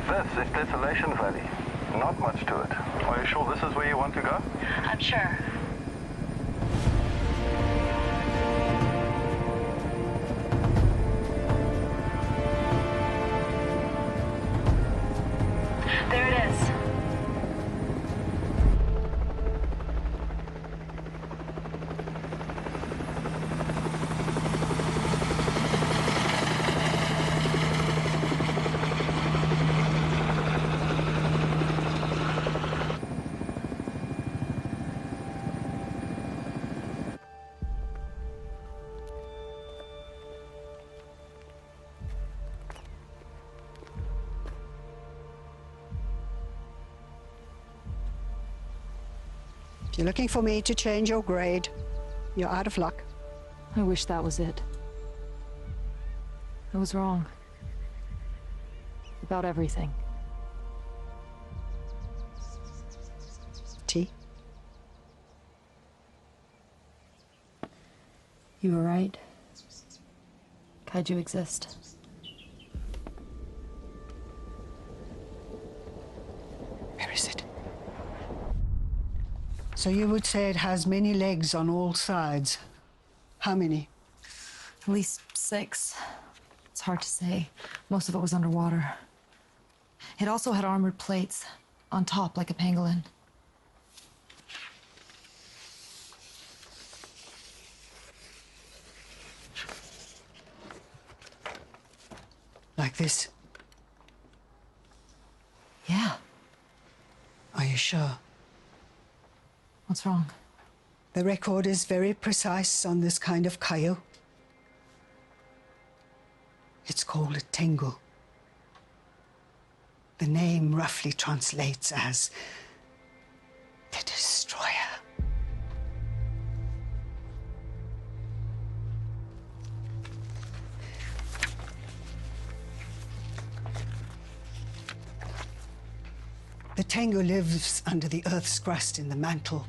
S18: This is Desolation Valley. Not much to it. Are you sure this is where you want to go?
S16: I'm sure. There it is.
S19: If you're looking for me to change your grade, you're out of luck.
S9: I wish that was it. I was wrong. About everything.
S19: T?
S9: You were right. Kaiju exist.
S19: Where is it? So you would say it has many legs on all sides. How many?
S9: At least 6. It's hard to say. Most of it was underwater. It also had armored plates on top, like a pangolin.
S19: Like this?
S9: Yeah.
S19: Are you sure?
S9: What's wrong?
S19: The record is very precise on this kind of kaiju. It's called a tengu. The name roughly translates as the Destroyer. The tengu lives under the Earth's crust in the mantle.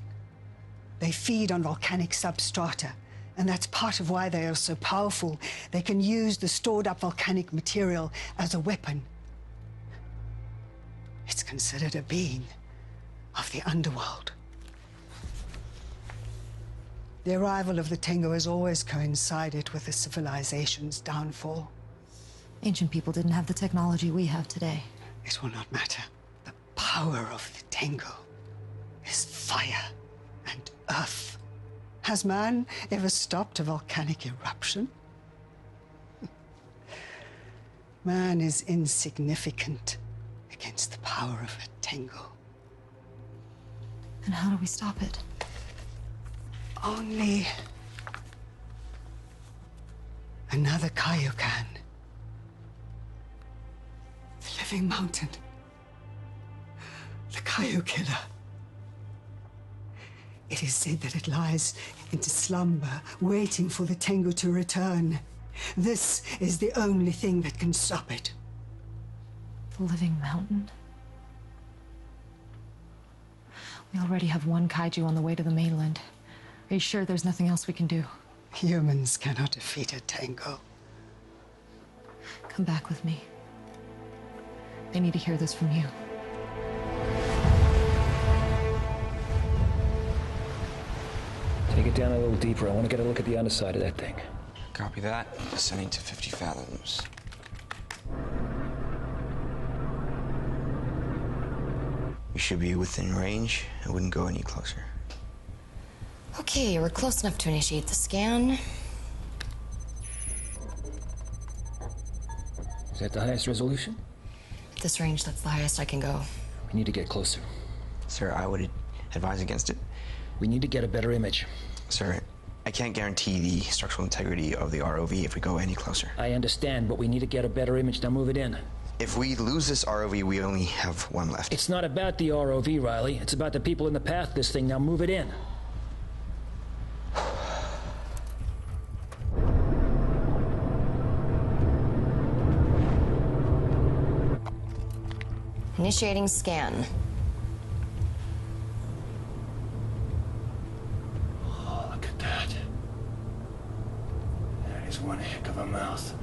S19: They feed on volcanic substrata, and that's part of why they are so powerful. They can use the stored-up volcanic material as a weapon. It's considered a being of the underworld. The arrival of the tengu has always coincided with the civilization's downfall.
S9: Ancient people didn't have the technology we have today.
S19: It will not matter. The power of the tengu is fire and earth. Has man ever stopped a volcanic eruption? Man is insignificant against the power of a tengu.
S9: And how do we stop it?
S19: Only another Kaiju can. The living mountain. The Kaiju killer. It is said that it lies into slumber, waiting for the Tengu to return. This is the only thing that can stop it.
S9: The living mountain? We already have one Kaiju on the way to the mainland. Are you sure there's nothing else we can do?
S19: Humans cannot defeat a Tengu.
S9: Come back with me. I need to hear this from you.
S15: Take it down a little deeper. I want to get a look at the underside of that thing.
S1: Copy that. Ascending to 50 fathoms. We should be within range. I wouldn't go any closer.
S2: Okay, we're close enough to initiate the scan.
S15: Is that the highest resolution?
S2: At this range, that's the highest I can go.
S15: We need to get closer.
S1: Sir, I would advise against it.
S15: We need to get a better image.
S1: Sir, I can't guarantee the structural integrity of the ROV if we go any closer.
S15: I understand, but we need to get a better image. Now move it in.
S1: If we lose this ROV, we only have one left.
S15: It's not about the ROV, Riley. It's about the people in the path of this thing. Now move it in.
S2: Initiating scan.
S15: Oh, look at that. That is one heck of a mouth.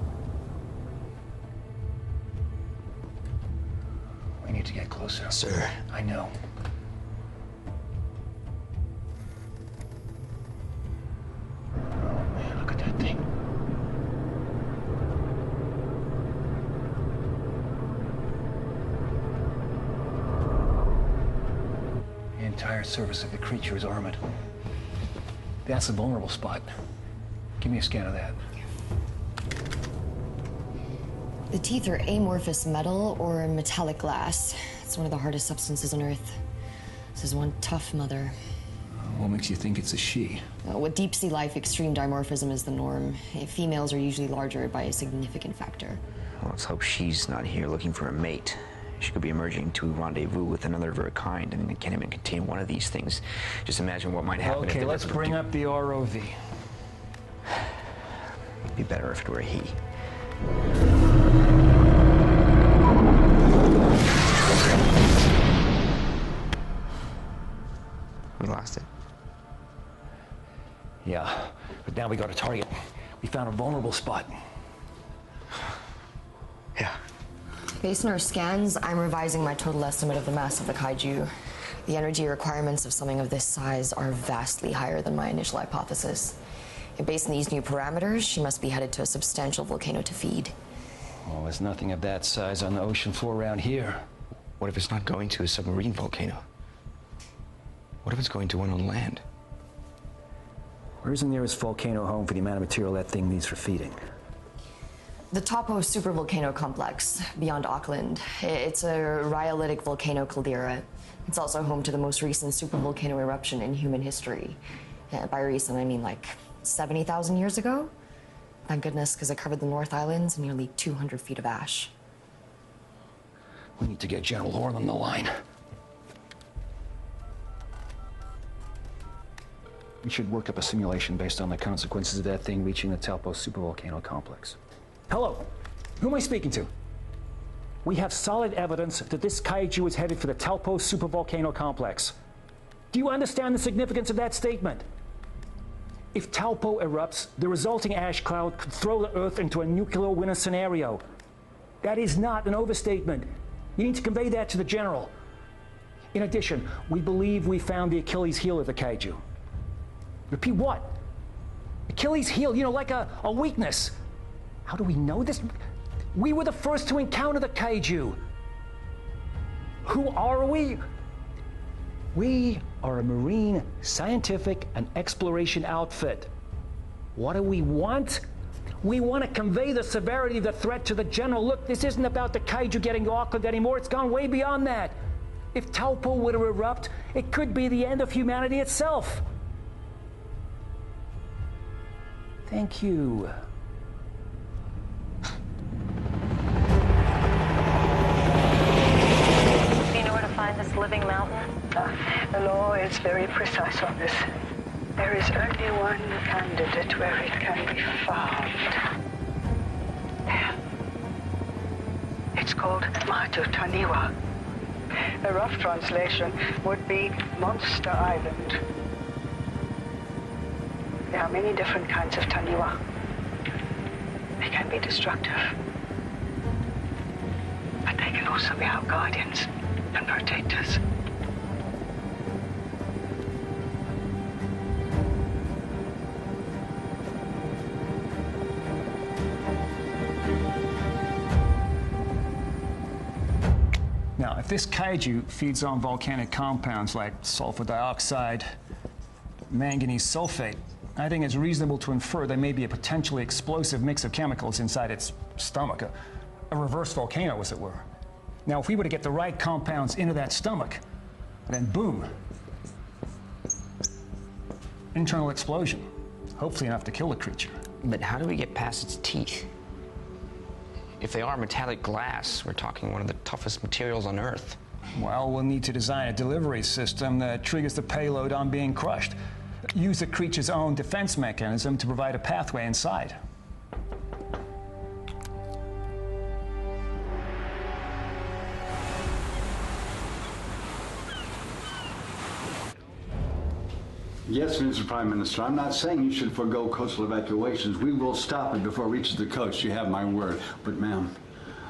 S15: We need to get closer.
S1: Sir.
S15: I know. Oh, man, look at that thing. The entire surface of the creature is armored. That's a vulnerable spot. Give me a scan of that.
S2: The teeth are amorphous metal or metallic glass. It's one of the hardest substances on Earth. This is one tough mother.
S15: What makes you think it's a she?
S2: With deep sea life, extreme dimorphism is the norm. Females are usually larger by a significant factor.
S1: Well, let's hope she's not here looking for a mate. She could be emerging to rendezvous with another of her kind, and it can't even contain one of these things. Just imagine what might happen.
S15: Okay, let's bring up the ROV.
S1: It'd be better if it were a he. We lost it.
S15: Yeah, but now we got a target. We found a vulnerable spot.
S1: Yeah.
S2: Based on our scans, I'm revising my total estimate of the mass of the Kaiju. The energy requirements of something of this size are vastly higher than my initial hypothesis. And based on these new parameters, she must be headed to a substantial volcano to feed.
S15: Oh, there's nothing of that size on the ocean floor around here.
S1: What if it's not going to a submarine volcano? What if it's going to one on land?
S15: Where's the nearest volcano home for the amount of material that thing needs for feeding?
S2: The Topo supervolcano complex, beyond Auckland. It's a rhyolitic volcano caldera. It's also home to the most recent supervolcano eruption in human history. By recent, I mean like 70,000 years ago. Thank goodness, because it covered the North Islands and nearly 200 feet of ash.
S15: We need to get General Horn on the line. We should work up a simulation based on the consequences of that thing reaching the Taupo supervolcano complex. Hello, who am I speaking to? We have solid evidence that this Kaiju is headed for the Taupo supervolcano complex. Do you understand the significance of that statement? If Taupo erupts, the resulting ash cloud could throw the Earth into a nuclear winter scenario. That is not an overstatement. You need to convey that to the General. In addition, we believe we found the Achilles heel of the Kaiju. Repeat what? Achilles heel, you know, like a weakness. How do we know this? We were the first to encounter the Kaiju. Who are we? We are a marine scientific and exploration outfit. What do we want? We want to convey the severity of the threat to the General. Look, this isn't about the Kaiju getting to Auckland anymore. It's gone way beyond that. If Taupo were to erupt, it could be the end of humanity itself. Thank you.
S16: Do you know where to find this living mountain?
S20: The law is very precise on this. There is only one candidate where it can be found. There. It's called Matu Taniwa. A rough translation would be Monster Island. There are many different kinds of Taniwa. They can be destructive. But they can also be our guardians and protectors.
S5: Now, if this kaiju feeds on volcanic compounds like sulfur dioxide, manganese sulfate, I think it's reasonable to infer there may be a potentially explosive mix of chemicals inside its stomach, a reverse volcano, as it were. Now, if we were to get the right compounds into that stomach, then boom, internal explosion, hopefully enough to kill the creature.
S1: But how do we get past its teeth? If they are metallic glass, we're talking one of the toughest materials on Earth.
S5: Well, we'll need to design a delivery system that triggers the payload on being crushed. Use the creature's own defense mechanism to provide a pathway inside.
S12: Yes, Mr. Prime Minister, I'm not saying you should forego coastal evacuations. We will stop it before it reaches the coast. You have my word. But, ma'am,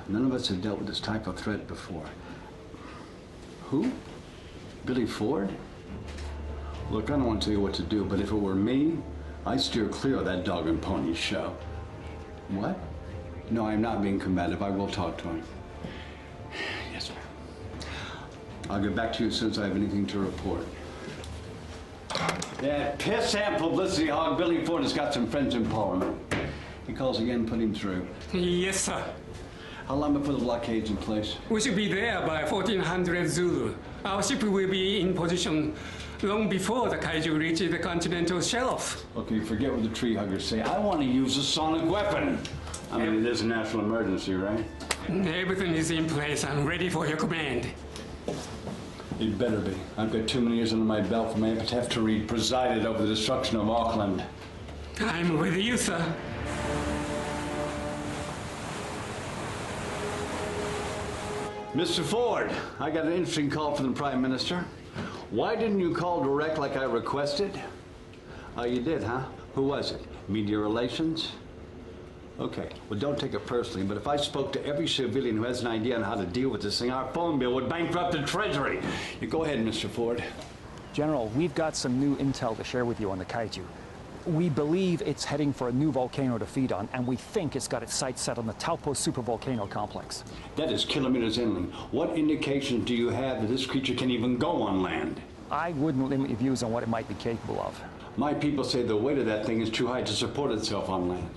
S12: none of us have dealt with this type of threat before. Who? Billy Ford? Look, I don't want to tell you what to do, but if it were me, I'd steer clear of that dog and pony show. What? No, I'm not being combative. I will talk to him. Yes, ma'am. I'll get back to you as soon as I have anything to report. That piss-hand publicity hog Billy Ford has got some friends in Parliament. He calls again, put him through.
S21: Yes, sir.
S12: How long before the blockade's in place?
S21: We should be there by 1400 Zulu. Our ship will be in position long before the Kaiju reaches the continental shelf.
S12: Okay, forget what the tree huggers say. I want to use a sonic weapon. I mean, it is a national emergency, right?
S21: Everything is in place. I'm ready for your command.
S12: It better be. I've got too many years under my belt for my epitaph to read, presided over the destruction of Auckland.
S21: I'm with you, sir.
S12: Mr. Ford, I got an interesting call from the Prime Minister. Why didn't you call direct like I requested? Oh, you did, huh? Who was it? Media Relations? Okay, well, don't take it personally, but if I spoke to every civilian who has an idea on how to deal with this thing, our phone bill would bankrupt the Treasury. You go ahead, Mr. Ford.
S5: General, we've got some new intel to share with you on the Kaiju. We believe it's heading for a new volcano to feed on, and we think it's got its sights set on the Taupo supervolcano complex.
S12: That is kilometers inland. What indications do you have that this creature can even go on land?
S5: I wouldn't limit your views on what it might be capable of.
S12: My people say the weight of that thing is too high to support itself on land.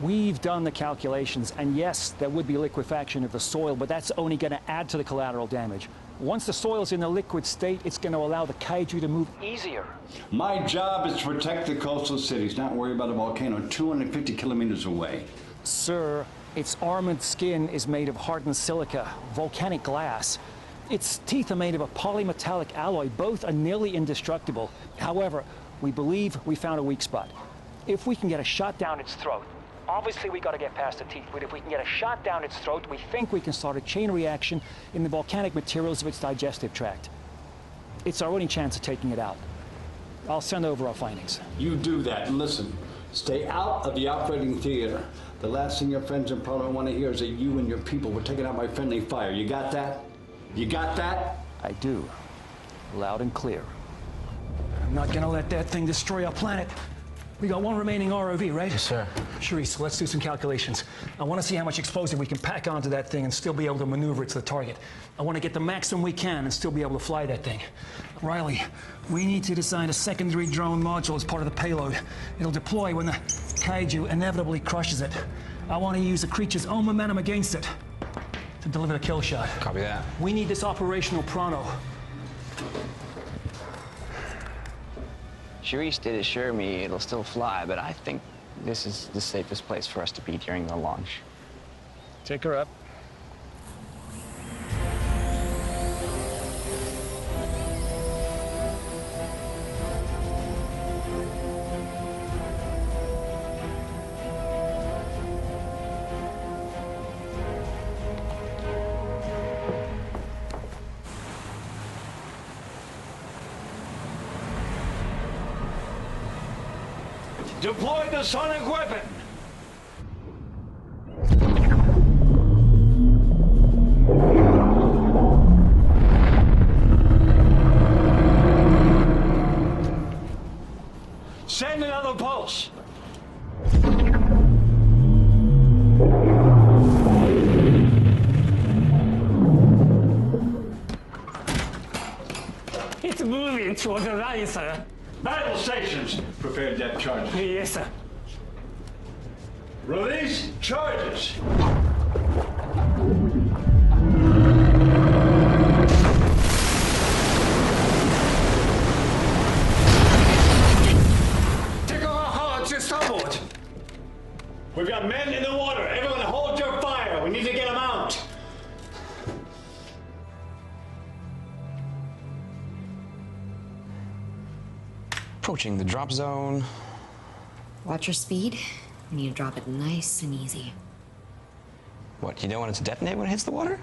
S5: We've done the calculations, and yes, there would be liquefaction of the soil, but that's only going to add to the collateral damage. Once the soil's in a liquid state, it's going to allow the Kaiju to move easier.
S12: My job is to protect the coastal cities, not worry about a volcano 250 kilometers away.
S5: Sir, its armored skin is made of hardened silica, volcanic glass. Its teeth are made of a polymetallic alloy. Both are nearly indestructible. However, we believe we found a weak spot. If we can get a shot down its throat, obviously we got to get past the teeth, but if we can get a shot down its throat, we think we can start a chain reaction in the volcanic materials of its digestive tract. It's our only chance of taking it out. I'll send over our findings.
S12: You do that, and listen, stay out of the operating theater. The last thing your friends in Parliament want to hear is that you and your people were taking out my friendly fire. You got that? You got that?
S5: I do. Loud and clear. I'm not gonna let that thing destroy our planet. We got one remaining ROV, right?
S1: Yes, sir.
S5: Charisse, let's do some calculations. I want to see how much explosive we can pack onto that thing and still be able to maneuver it to the target. I want to get the maximum we can and still be able to fly that thing. Riley, we need to design a secondary drone module as part of the payload. It'll deploy when the Kaiju inevitably crushes it. I want to use the creature's own momentum against it to deliver the kill shot.
S1: Copy that.
S5: We need this operational pronto.
S1: Charisse did assure me it'll still fly, but I think this is the safest place for us to be during the launch.
S5: Take her up.
S12: Deploy the sonic weapon! Send another pulse!
S21: It's moving toward the right, sir.
S12: Battle stations! Prepare depth charges.
S21: Yes, sir.
S12: Release charges!
S21: Take over hard to starboard.
S12: We've got men in the water. Everyone hold your fire. We need to get them out.
S1: Approaching the drop zone.
S2: Watch your speed. We need to drop it nice and easy.
S1: What, you don't want it to detonate when it hits the water?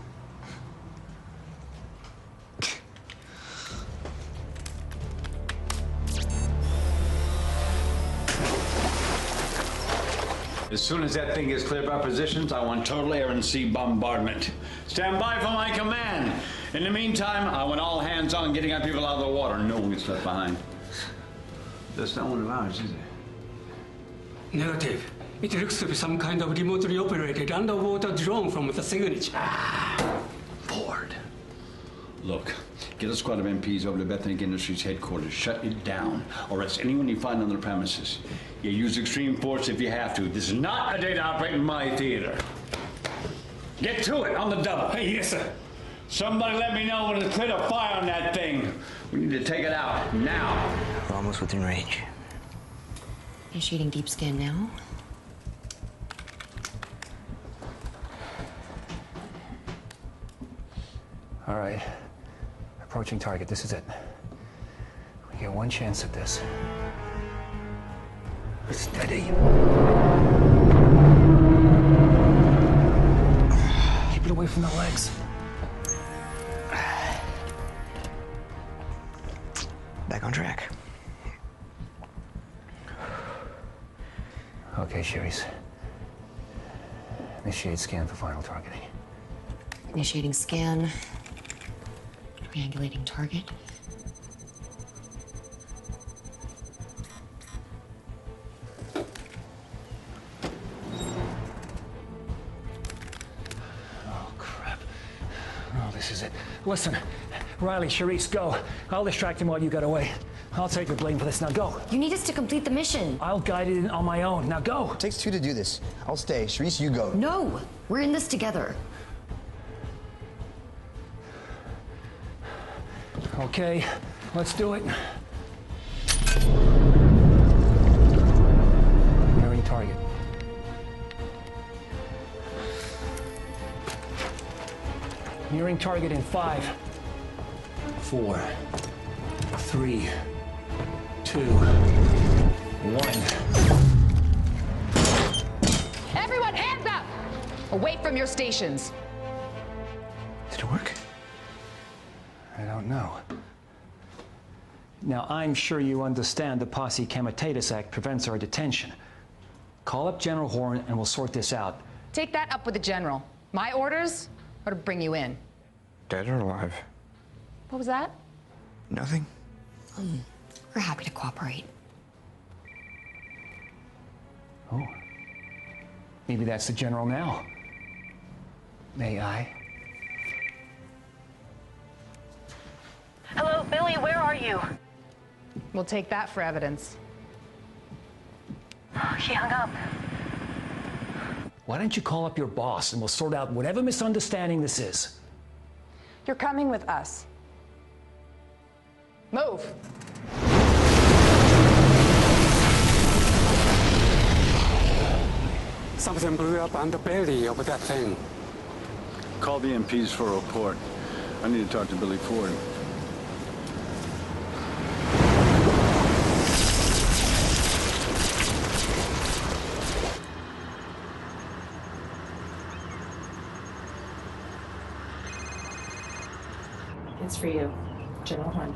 S12: As soon as that thing gets clear of our positions, I want total air and sea bombardment. Stand by for my command. In the meantime, I want all hands on getting our people out of the water. No one gets left behind. That's not one of ours, is it?
S21: Negative. It looks to be some kind of remotely operated underwater drone from the signature.
S12: Ford. Look, get a squad of MPs over to Bethany Industries headquarters. Shut it down. Arrest anyone you find on their premises. You use extreme force if you have to. This is not a day to operate in my theater. Get to it on the double.
S21: Hey, yes, sir.
S12: Somebody let me know when it's clear to fire on that thing. We need to take it out now.
S1: We're almost within range.
S2: Initiating deep scan now.
S5: All right. Approaching target. This is it. We get one chance at this. Steady. Keep it away from the legs.
S1: Back on track.
S5: Okay, Cherise. Initiate scan for final targeting.
S2: Initiating scan. Triangulating target.
S5: Oh, crap. Oh, this is it. Listen, Riley, Cherise, go. I'll distract him while you get away. I'll take the blame for this. Now go.
S2: You need us to complete the mission.
S5: I'll guide it on my own. Now go.
S3: It takes two to do this. I'll stay. Charisse, you go.
S2: No, we're in this together.
S5: Okay, let's do it. Nearing target. Nearing target in 5, 4, 3, 2, 1.
S10: Everyone, hands up! Away from your stations.
S1: Did it work?
S5: I don't know. Now, I'm sure you understand the Posse Comitatus Act prevents our detention. Call up General Horn and we'll sort this out.
S10: Take that up with the General. My orders are to bring you in.
S1: Dead or alive?
S10: What was that?
S1: Nothing.
S2: We're happy to cooperate.
S5: Oh. Maybe that's the General now. May I?
S16: Hello, Billy, where are you?
S10: We'll take that for evidence.
S16: She hung up.
S5: Why don't you call up your boss and we'll sort out whatever misunderstanding this is?
S10: You're coming with us. Move.
S21: Something blew up on the belly of that thing.
S12: Call the MPs for a report. I need to talk to Billy Ford.
S9: It's for you, General Hunt.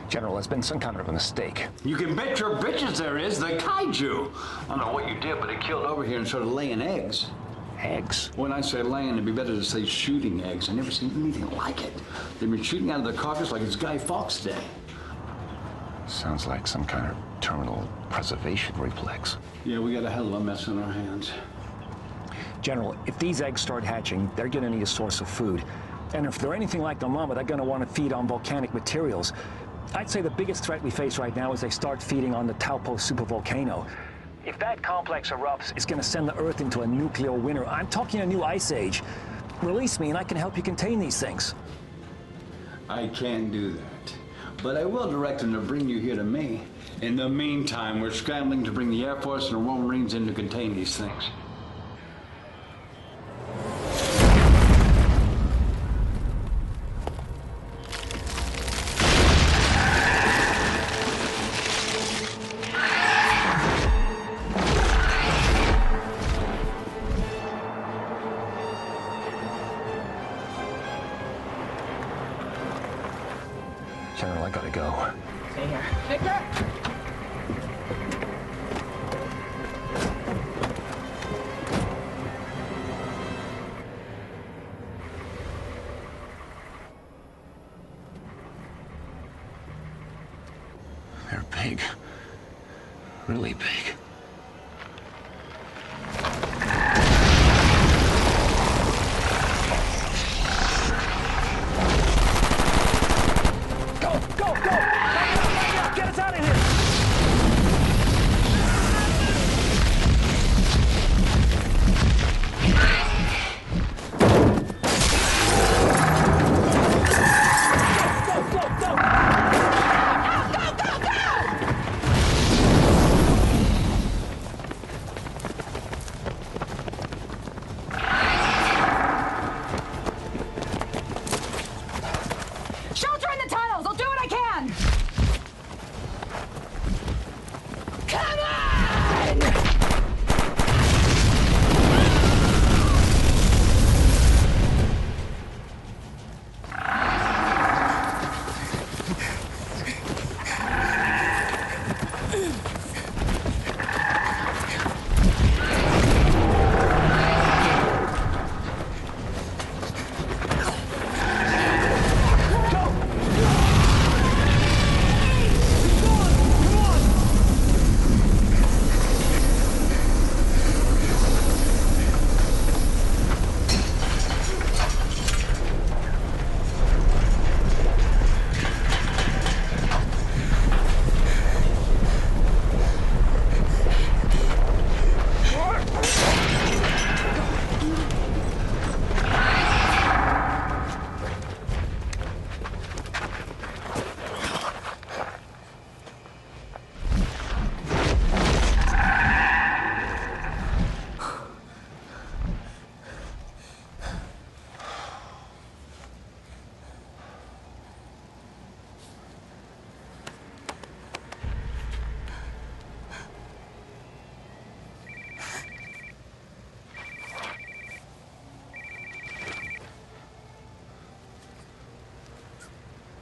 S5: General, there's been some kind of a mistake.
S12: You can bet your bitches there is. The Kaiju. I don't know what you did, but it killed over here and started laying eggs.
S5: Eggs?
S12: When I say laying, it'd be better to say shooting eggs. I've never seen anything like it. They've been shooting out of their carcass like it's Guy Fawkes Day.
S5: Sounds like some kind of terminal preservation reflex.
S12: Yeah, we got a hell of a mess on our hands.
S5: General, if these eggs start hatching, they're gonna need a source of food. And if they're anything like the mama, they're gonna want to feed on volcanic materials. I'd say the biggest threat we face right now is they start feeding on the Taupo supervolcano. If that complex erupts, it's gonna send the Earth into a nuclear winter. I'm talking a new ice age. Release me and I can help you contain these things.
S12: I can't do that. But I will direct them to bring you here to me. In the meantime, we're scrambling to bring the Air Force and the Royal Marines in to contain these things.
S5: General, I gotta go.
S9: Stay here. Victor!
S5: They're big. Really big.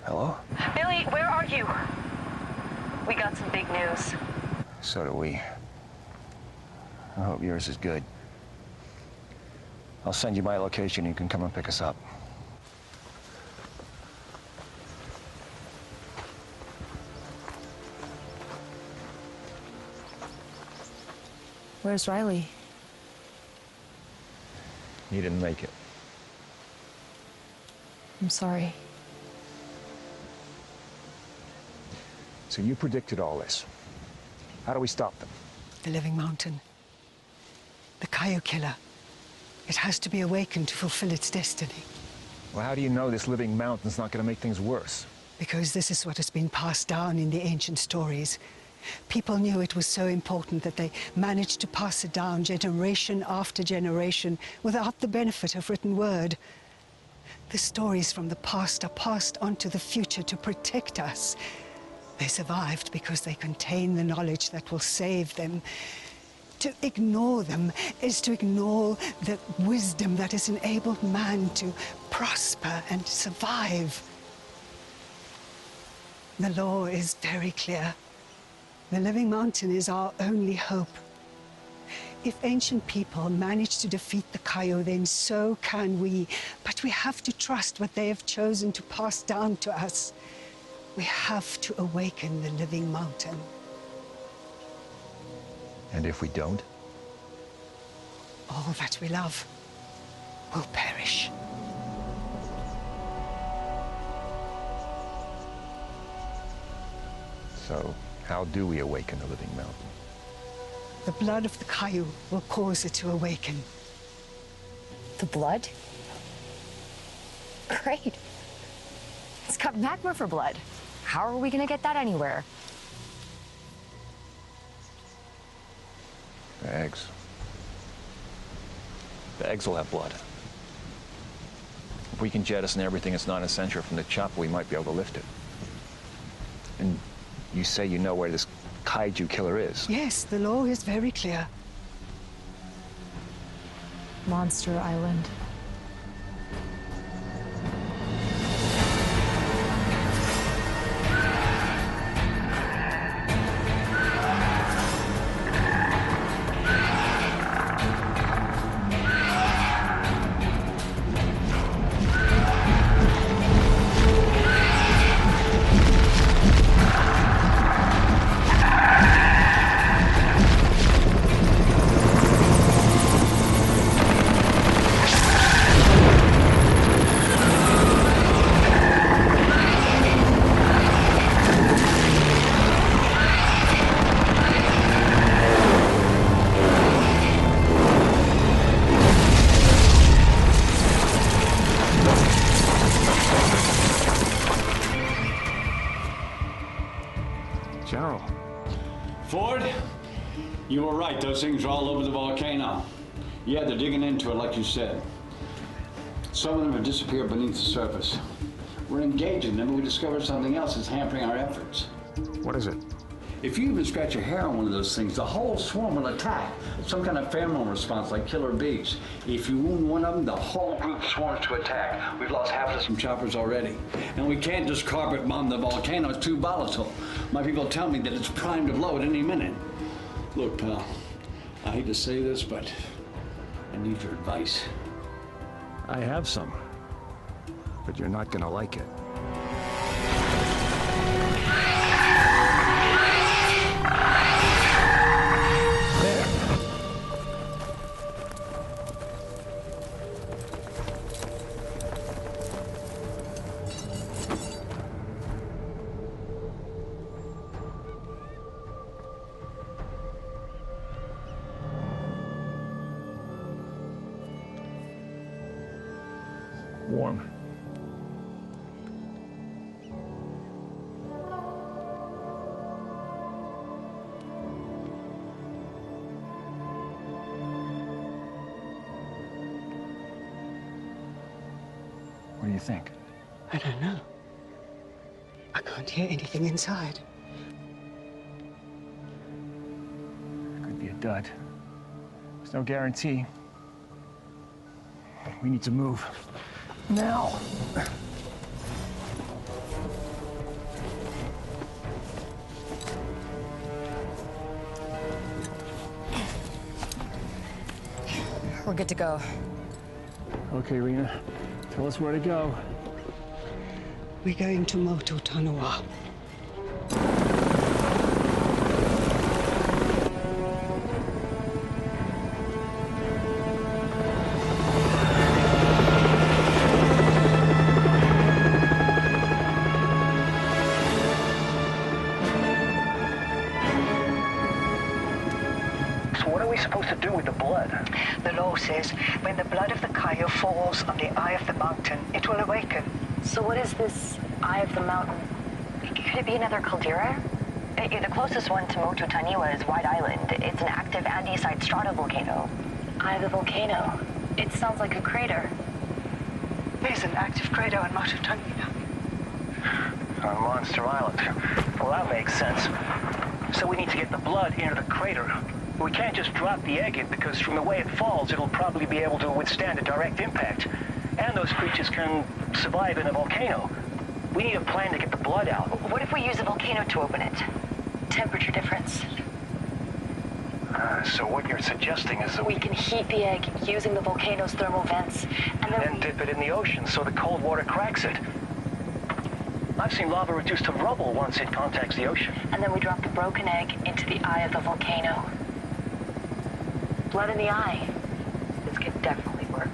S5: Hello?
S16: Billy, where are you? We got some big news.
S5: So do we. I hope yours is good. I'll send you my location and you can come and pick us up.
S9: Where's Riley?
S5: He didn't make it.
S9: I'm sorry.
S5: So you predicted all this. How do we stop them?
S19: The living mountain. The Kaiju killer. It has to be awakened to fulfill its destiny.
S5: Well, how do you know this living mountain's not going to make things worse?
S19: Because this is what has been passed down in the ancient stories. People knew it was so important that they managed to pass it down generation after generation without the benefit of written word. The stories from the past are passed on to the future to protect us. They survived because they contain the knowledge that will save them. To ignore them is to ignore the wisdom that has enabled man to prosper and survive. The law is very clear. The living mountain is our only hope. If ancient people manage to defeat the Kaiju, then so can we. But we have to trust what they have chosen to pass down to us. We have to awaken the living mountain.
S5: And if we don't?
S19: All that we love will perish.
S5: So, how do we awaken the living mountain?
S19: The blood of the Kaiju will cause it to awaken.
S2: The blood? Great. It's got magma for blood. How are we gonna get that anywhere?
S5: Bags. Bags will have blood. If we can jettison everything that's non-essential from the chopper, we might be able to lift it. And you say you know where this Kaiju killer is?
S19: Yes, the law is very clear.
S9: Monster Island.
S12: General. Ford, you were right. Those things are all over the volcano. Yeah, they're digging into it like you said. Some of them have disappeared beneath the surface. We're engaging them, and we discover something else that's hampering our efforts.
S5: What is it?
S12: If you even scratch a hair on one of those things, the whole swarm will attack. Some kind of pheromone response, like killer bees. If you wound one of them, the whole group swarms to attack. We've lost half of some choppers already. And we can't just carpet bomb the volcano. It's too volatile. My people tell me that it's primed to blow at any minute. Look, pal, I hate to say this, but I need your advice.
S5: I have some, but you're not gonna like it. Warm. What do you think?
S19: I don't know. I can't hear anything inside.
S5: Could be a dud. There's no guarantee. We need to move. Now.
S2: We're good to go.
S17: Okay, Rena. Tell us where to go.
S19: We're going to Moto Tanawa.
S20: Says when the blood of the Kaiju falls on the eye of the mountain, it will awaken.
S2: So what is this eye of the mountain? Could it be another caldera?
S16: The closest one to Motu Taniwa is White Island. It's an active Andesite stratovolcano.
S20: Eye of the volcano.
S16: It sounds like a crater.
S20: There's an active crater on Motu Taniwa.
S13: On Monster Island. Well, that makes sense. So we need to get the blood into the crater. We can't just drop the egg in, because from the way it falls, it'll probably be able to withstand a direct impact. And those creatures can survive in a volcano. We need a plan to get the blood out.
S16: What if we use a volcano to open it? Temperature difference.
S13: So what you're suggesting is that
S16: we can heat the egg using the volcano's thermal vents, and then
S13: dip it in the ocean so the cold water cracks it. I've seen lava reduced to rubble once it contacts the ocean.
S16: And then we drop the broken egg into the eye of the volcano. Blood in the eye. This could definitely work.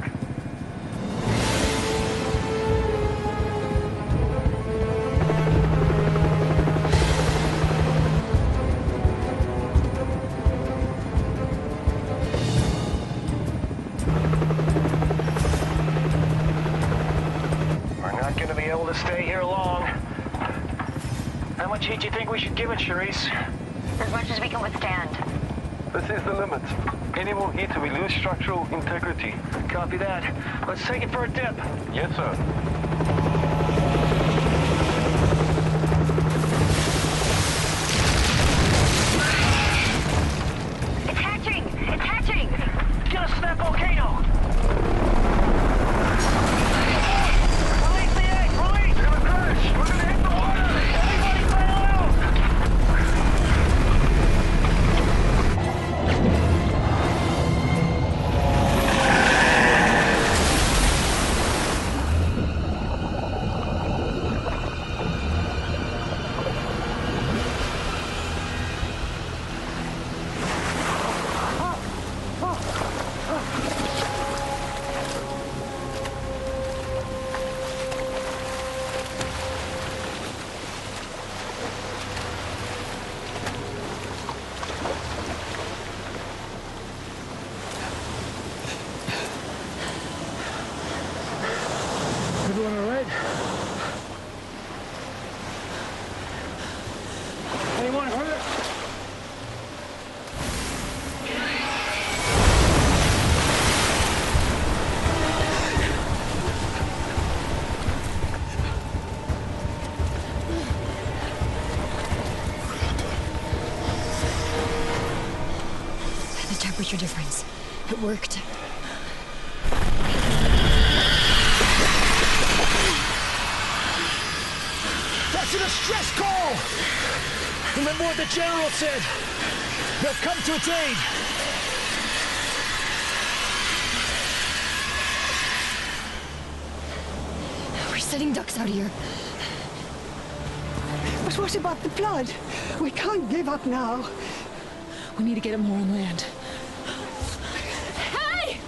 S13: Stay here long. How much heat do you think we should give it, Charisse?
S16: As much as we can withstand.
S18: This is the limit. Any more heat and we lose structural integrity.
S13: Copy that. Let's take it for a dip.
S18: Yes, sir.
S16: It's hatching! It's hatching!
S13: Get us to that volcano!
S17: Everyone all right? Anyone hurt?
S2: The temperature difference. It worked.
S17: That's a distress call! Remember what the general said. They'll come to its aid.
S2: We're setting ducks out here.
S19: But what about the blood? We can't give up now.
S9: We need to get him more on land.
S2: Hey!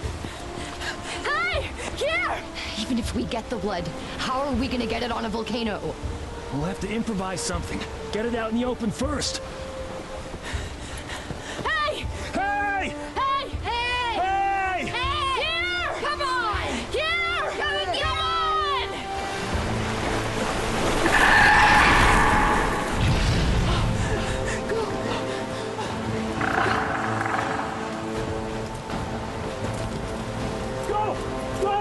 S2: Hey! Here! Even if we get the blood, how are we gonna get it on a volcano?
S17: We'll have to improvise something. Get it out in the open first.
S2: Hey!
S17: Hey!
S2: Hey! Hey!
S17: Hey!
S2: Hey! Here! Come on! Here! Come on!
S17: Go! Go!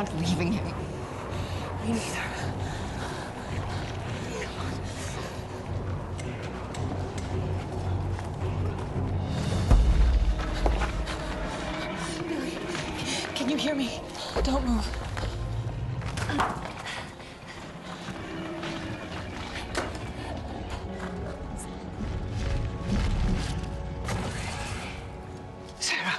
S9: not leaving him.
S10: Me neither. Can you hear me? Don't move.
S19: Sarah.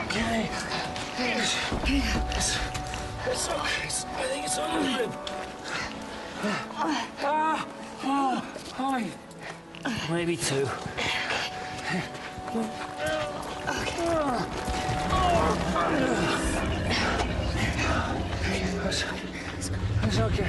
S17: Okay. It's okay. I think it's on the rib. Hi. Maybe two. It's okay.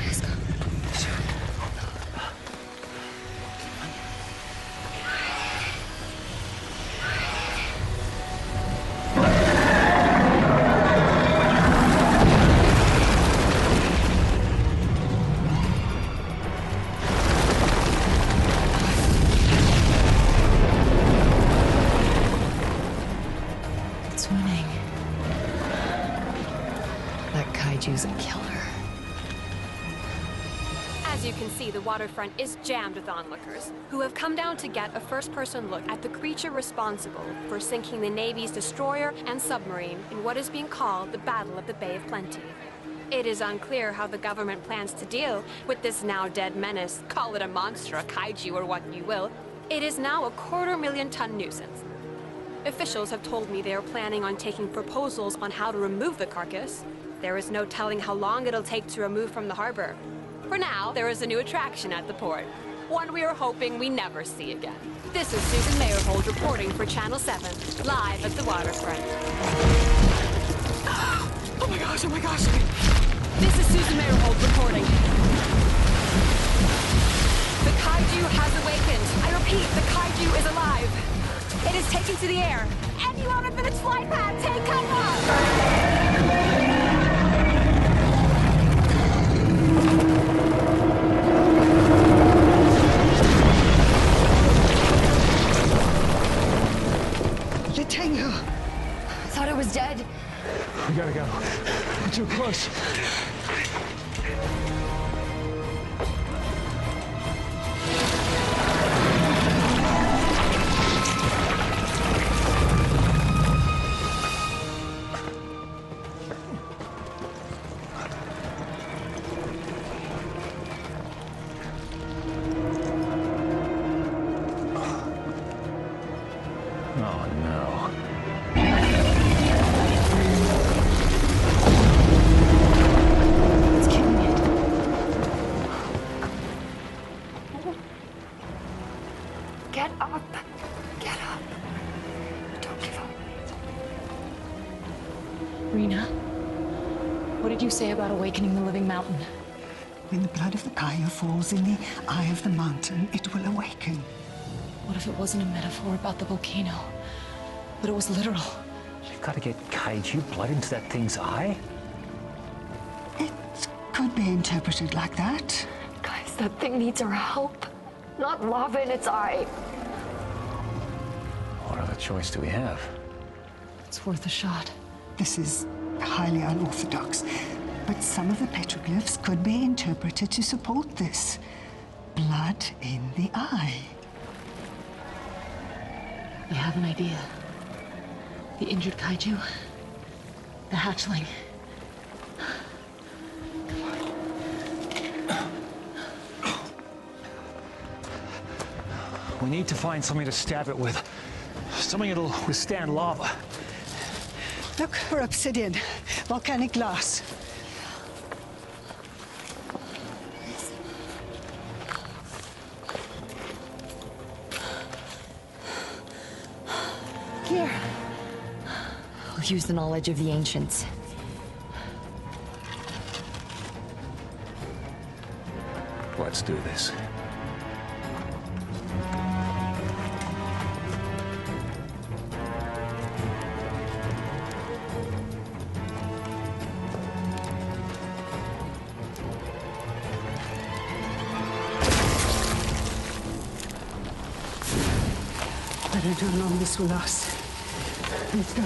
S10: It's winning. That Kaiju's a killer.
S8: As you can see, the waterfront is jammed with onlookers, who have come down to get a first-person look at the creature responsible for sinking the Navy's destroyer and submarine in what is being called the Battle of the Bay of Plenty. It is unclear how the government plans to deal with this now-dead menace. Call it a monster, a kaiju, or what you will. It is now a 250,000-ton nuisance. Officials have told me they are planning on taking proposals on how to remove the carcass. There is no telling how long it'll take to remove from the harbor. For now, there is a new attraction at the port. One we are hoping we never see again. This is Susan Meyerhold reporting for Channel 7, live at the waterfront.
S10: Oh my gosh, oh my gosh.
S8: This is Susan Meyerhold reporting. The Kaiju has awakened. I repeat, the Kaiju is alive. It is taken to the air. Anyone within its flight path, take cover!
S19: Tango.
S2: I thought it was dead.
S17: We gotta go. We're too close.
S5: Oh, no.
S10: It's killing it.
S2: Get up. Get up. Don't give up.
S9: Rena, what did you say about awakening the living mountain?
S19: When the blood of the Kaiju falls in the eye of the mountain, it will awaken.
S9: What if it wasn't a metaphor about the volcano, but it was literal?
S5: You've got to get Kaiju blood into that thing's eye?
S19: It could be interpreted like that.
S2: Guys, that thing needs our help. Not lava in its eye.
S5: What other choice do we have?
S9: It's worth a shot.
S19: This is highly unorthodox, but some of the petroglyphs could be interpreted to support this. Blood in the eye.
S9: I have an idea. The injured Kaiju, the hatchling.
S5: We need to find something to stab it with. Something that'll withstand lava.
S19: Look for obsidian, volcanic glass.
S2: Here. We'll use the knowledge of the ancients.
S5: Let's do this.
S19: I don't know how long this will last. Let's go.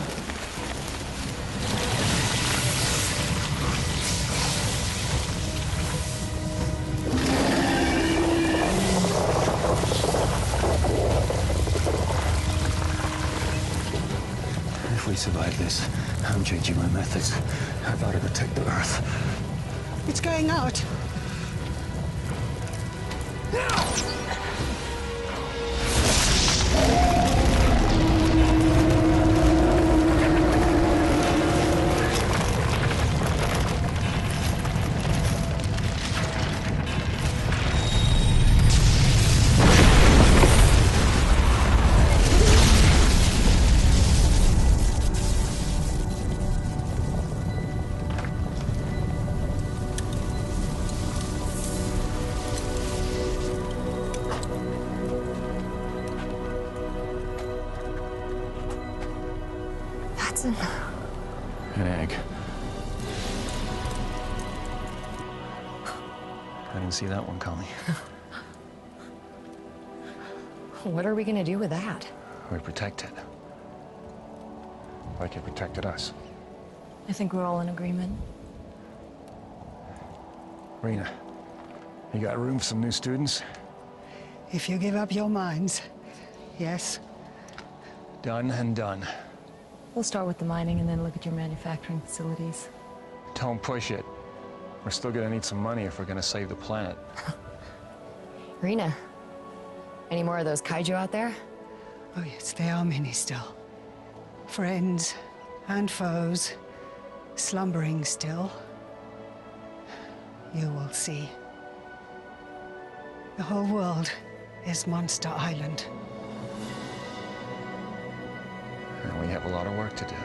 S5: If we survive this, I'm changing my methods. I've got to protect the Earth.
S19: It's going out.
S5: An egg. I didn't see that one coming.
S2: What are we gonna do with that?
S5: We protect it. Like it protected us.
S9: I think we're all in agreement.
S5: Rena, you got room for some new students?
S19: If you give up your mines, yes.
S5: Done and done.
S9: We'll start with the mining and then look at your manufacturing facilities.
S5: Don't push it. We're still gonna need some money if we're gonna save the planet.
S2: Rena, any more of those kaiju out there?
S19: Oh yes, there are many still. Friends and foes, slumbering still. You will see. The whole world is Monster Island.
S5: And we have a lot of work to do.